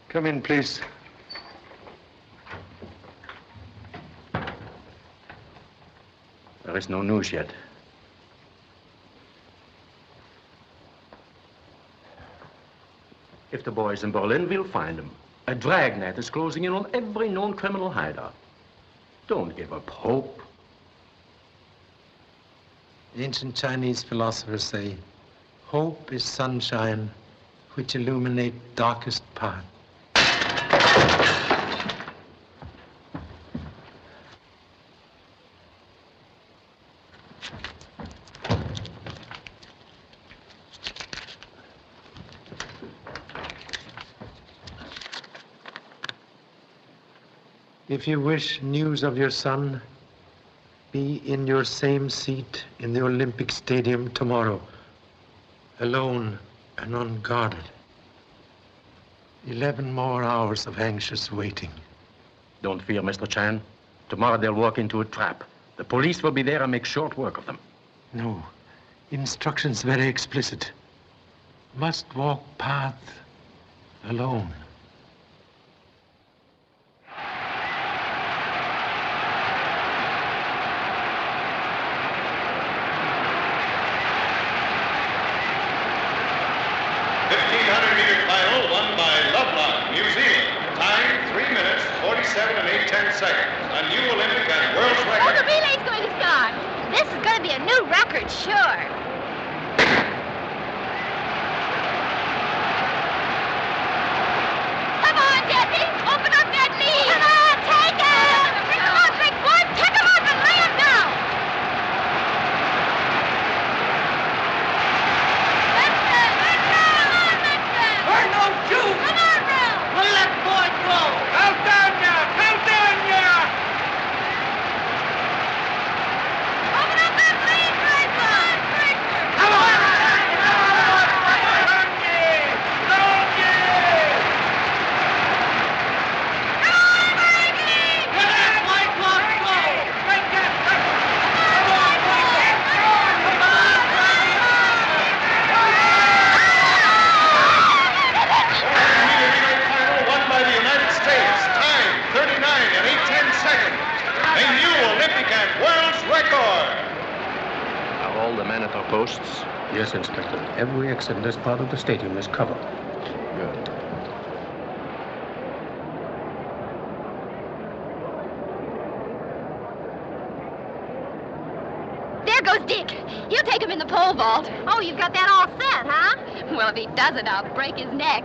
Come in, please. There is no news yet. If the boys in Berlin, we'll find them. A dragnet is closing in on every known criminal hideout. Don't give up hope. Ancient Chinese philosophers say, hope is sunshine which illuminate darkest path. If you wish news of your son, be in your same seat in the Olympic Stadium tomorrow, alone and unguarded. 11 more hours of anxious waiting. Don't fear, Mr. Chan. Tomorrow they'll walk into a trap. The police will be there and make short work of them. No. Instructions very explicit. Must walk path alone. New Zealand. Time 3 minutes, 47 and 8/10 seconds. A new Olympic and world record. Oh, the relay's going to start. This is going to be a new record, sure. Come on, Jesse. Open up that lead. Come on, take it. Come on, big boy. Pick him up and lay him down. We're no Jews. Come on, Bill. Let that boy go. Out down! all the men at their posts? Yes, Inspector. Every exit in this part of the stadium is covered. Good. There goes Dick. He'll take him in the pole vault. Oh, you've got that all set, huh? Well, if he doesn't, I'll break his neck.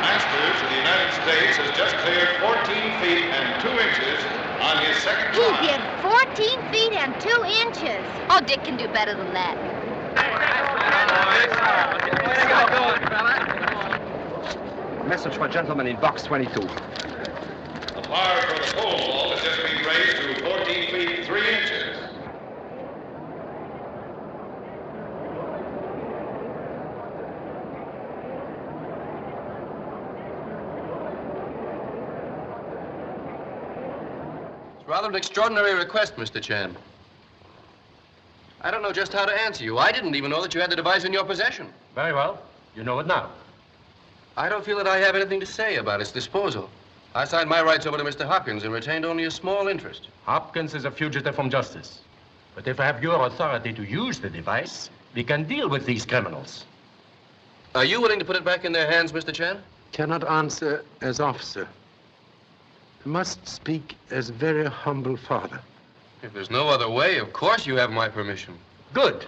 Masters of the United States has just cleared 14 feet and 2 inches on his second try. He did 14 feet and 2 inches. Oh, Dick can do better than that. Message for gentlemen in box 22. The bar for the pole vault has just been raised to 14 feet 3 inches. It's rather an extraordinary request, Mr. Chan. I don't know just how to answer you. I didn't even know that you had the device in your possession. Very well. You know it now. I don't feel that I have anything to say about its disposal. I signed my rights over to Mr. Hopkins and retained only a small interest. Hopkins is a fugitive from justice. But if I have your authority to use the device, we can deal with these criminals. Are you willing to put it back in their hands, Mr. Chan? Cannot answer as officer. Must speak as very humble father. If there's no other way, of course you have my permission. Good.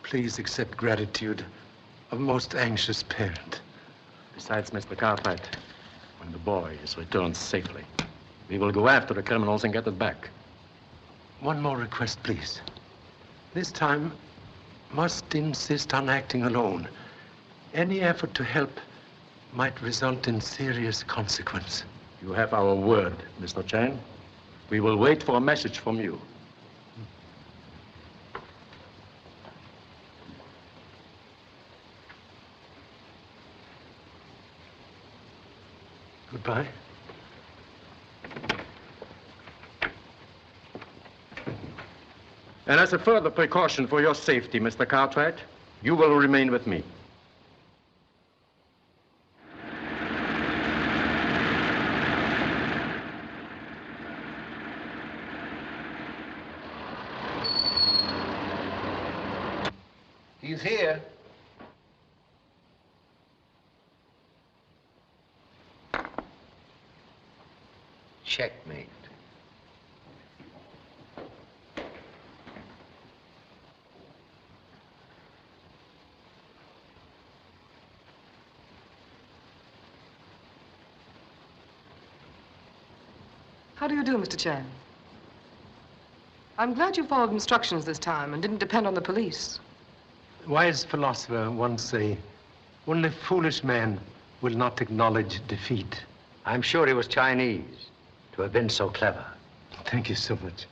Please accept gratitude of most anxious parent. Besides, Mr. Cartwright, when the boy is returned safely, we will go after the criminals and get it back. One more request, please. This time, must insist on acting alone. Any effort to help might result in serious consequence. You have our word, Mr. Chan. We will wait for a message from you. Goodbye. And as a further precaution for your safety, Mr. Cartwright, you will remain with me. He's here. Checkmate. How do you do, Mr. Chan? I'm glad you followed instructions this time and didn't depend on the police. Wise philosopher once say, only foolish men will not acknowledge defeat. I'm sure he was Chinese to have been so clever. Thank you so much.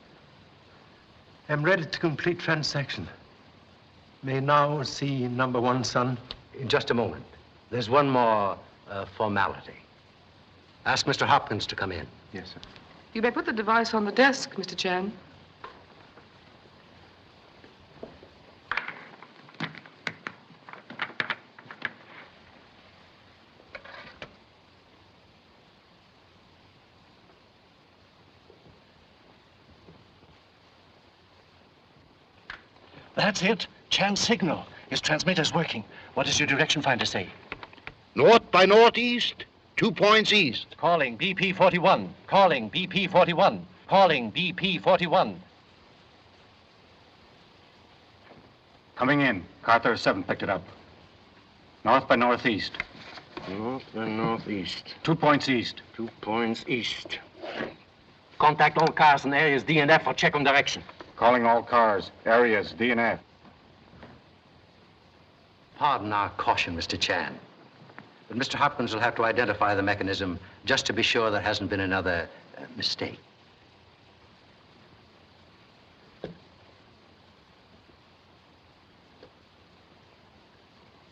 I'm ready to complete transaction. May now see number 1, son? In just a moment. There's one more formality. Ask Mr. Hopkins to come in. Yes, sir. You may put the device on the desk, Mr. Chan. That's it. Chan's signal. His transmitter's working. What does your direction finder say? North by northeast, 2 points east. Calling BP-41. Calling BP-41. Calling BP-41. Coming in. Carter 7 picked it up. North by northeast. North by northeast. 2 points east. 2 points east. Contact all cars in areas D and F for check on direction. Calling all cars. Areas D and F. Pardon our caution, Mr. Chan. But Mr. Hopkins will have to identify the mechanism just to be sure there hasn't been another mistake.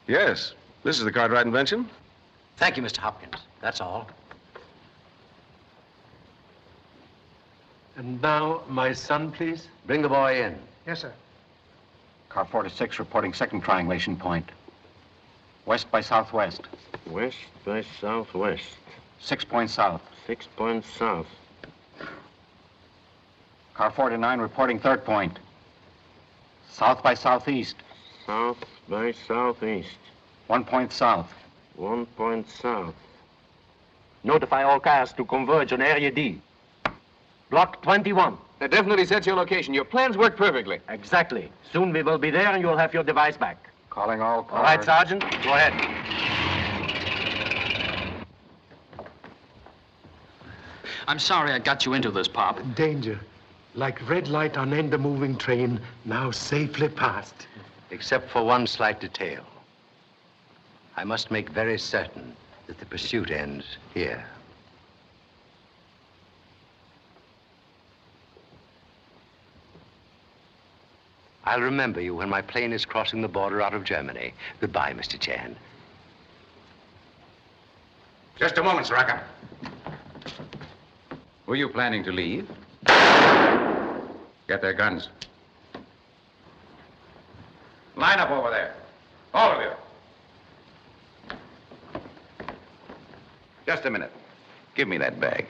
Yes. This is the Cartwright invention. Thank you, Mr. Hopkins. That's all. And now, my son, please. Bring the boy in. Yes, sir. Car 46 reporting second triangulation point. West by southwest. West by southwest. 6 points south. 6 points south. Car 49 reporting third point. South by southeast. South by southeast. 1 point south. 1 point south. Notify all cars to converge on Area D. Block 21. That definitely sets your location. Your plans work perfectly. Exactly. Soon we will be there and you'll have your device back. Calling all cars. All right, Sergeant. Go ahead. I'm sorry I got you into this, Pop. Danger. Like red light on end of moving train, now safely passed. Except for one slight detail. I must make very certain that the pursuit ends here. I'll remember you when my plane is crossing the border out of Germany. Goodbye, Mr. Chan. Just a moment, Soraka. Were you planning to leave? Get their guns. Line up over there. All of you. Just a minute. Give me that bag.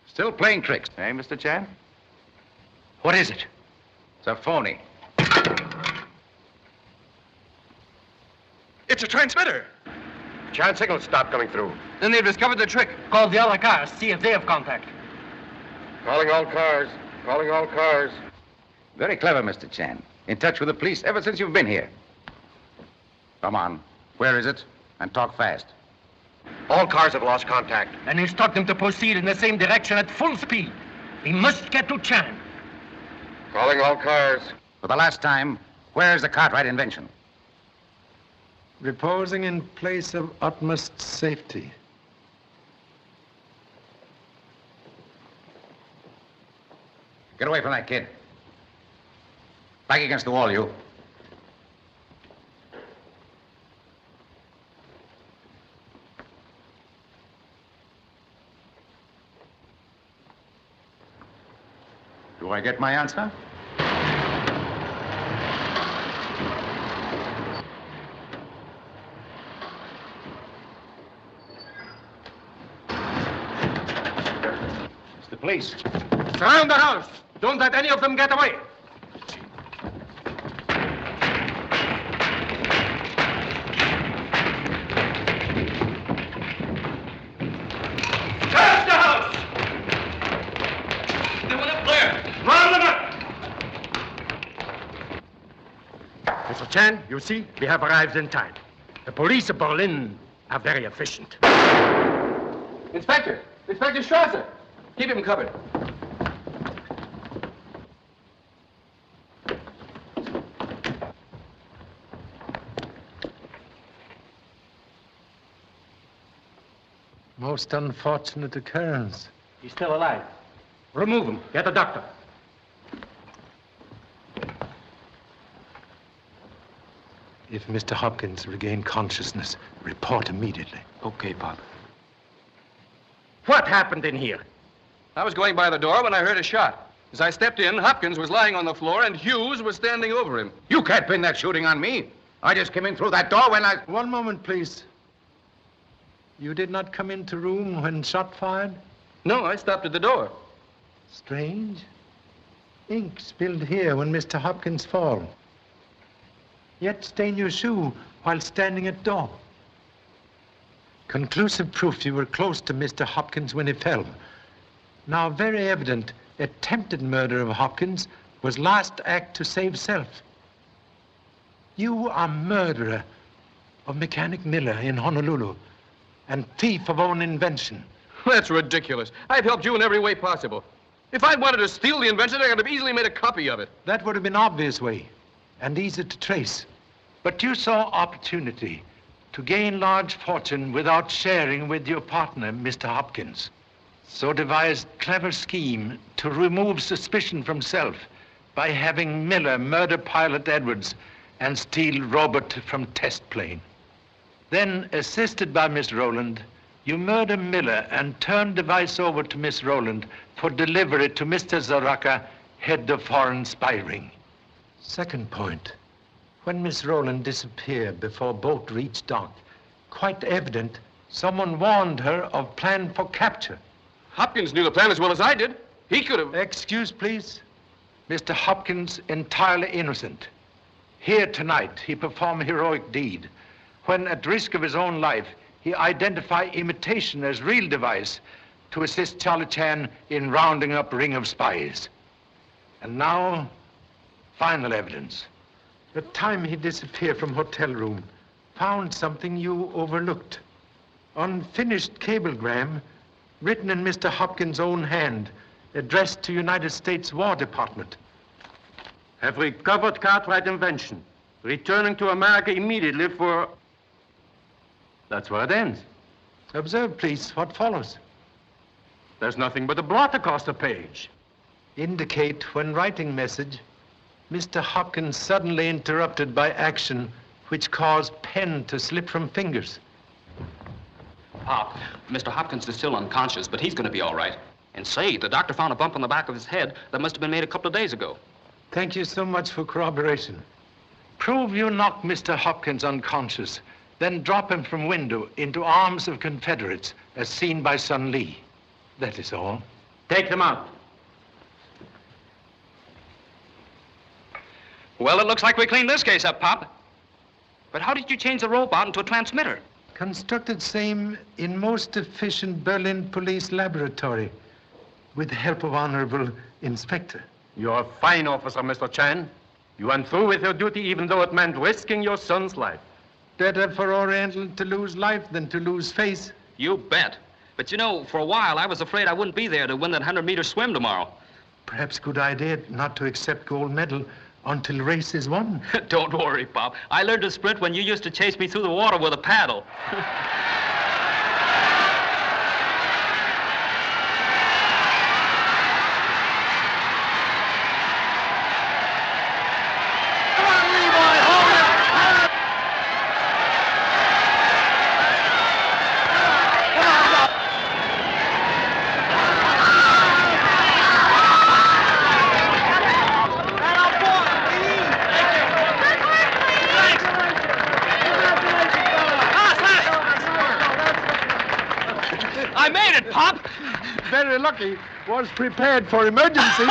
Still playing tricks, eh, Mr. Chan? What is it? It's a phony. It's a transmitter. Chan signal stopped coming through. Then they've discovered the trick. Call the other cars. See if they have contact. Calling all cars. Calling all cars. Very clever, Mr. Chan. In touch with the police ever since you've been here. Come on. Where is it? And talk fast. All cars have lost contact. And instruct them to proceed in the same direction at full speed. We must get to Chan. Calling all cars. For the last time, where's the Cartwright invention? Reposing in place of utmost safety. Get away from that kid. Back against the wall, you. Do I get my answer? It's the police. Surround the house. Don't let any of them get away. Search the house! They went up there. Round them up! Mr. Chan, you see, we have arrived in time. The police of Berlin are very efficient. Inspector! Inspector Strasser! Keep him covered. Most unfortunate occurrence. He's still alive. Remove him. Get a doctor. If Mr. Hopkins regained consciousness, report immediately. Okay, Pop. What happened in here? I was going by the door when I heard a shot. As I stepped in, Hopkins was lying on the floor and Hughes was standing over him. You can't pin that shooting on me. I just came in through that door when I... One moment, please. You did not come into room when shot fired? No, I stopped at the door. Strange. Ink spilled here when Mr. Hopkins fall. Yet stain your shoe while standing at door. Conclusive proof you were close to Mr. Hopkins when he fell. Now very evident attempted murder of Hopkins was last act to save self. You are murderer of Mechanic Miller in Honolulu and thief of own invention. That's ridiculous. I've helped you in every way possible. If I'd wanted to steal the invention, I could have easily made a copy of it. That would have been obvious way and easy to trace. But you saw opportunity to gain large fortune without sharing with your partner, Mr. Hopkins. So devised clever scheme to remove suspicion from self by having Miller murder Pilot Edwards and steal Robert from test plane. Then, assisted by Miss Rowland, you murder Miller and turn device over to Miss Rowland for delivery to Mr. Zaraka, head of foreign spy ring. Second point. When Miss Rowland disappeared before boat reached dock, quite evident someone warned her of plan for capture. Hopkins knew the plan as well as I did. He could have... Excuse, please. Mr. Hopkins entirely innocent. Here tonight, he performed a heroic deed when, at risk of his own life, he identified imitation as real device to assist Charlie Chan in rounding up a ring of spies. And now, final evidence. The time he disappeared from hotel room, found something you overlooked. Unfinished cablegram written in Mr. Hopkins' own hand, addressed to United States War Department. Have recovered Cartwright invention. Returning to America immediately for... That's where it ends. Observe, please, what follows. There's nothing but a blot across the page. Indicate when writing message, Mr. Hopkins suddenly interrupted by action which caused pen to slip from fingers. Pop, Mr. Hopkins is still unconscious, but he's going to be all right. And say, the doctor found a bump on the back of his head that must have been made a couple of days ago. Thank you so much for corroboration. Prove you knocked Mr. Hopkins unconscious, then drop him from window into arms of Confederates, as seen by Sun Lee. That is all. Take them out. Well, it looks like we cleaned this case up, Pop. But how did you change the robot into a transmitter? Constructed same in most efficient Berlin police laboratory, with the help of Honorable Inspector. You're a fine officer, Mr. Chan. You went through with your duty even though it meant risking your son's life. Better for Oriental to lose life than to lose face. You bet. But you know, for a while, I was afraid I wouldn't be there to win that 100-meter swim tomorrow. Perhaps good idea not to accept gold medal until race is won. Don't worry, Pop. I learned to sprint when you used to chase me through the water with a paddle. I made it, Pop! Very lucky. Was prepared for emergency.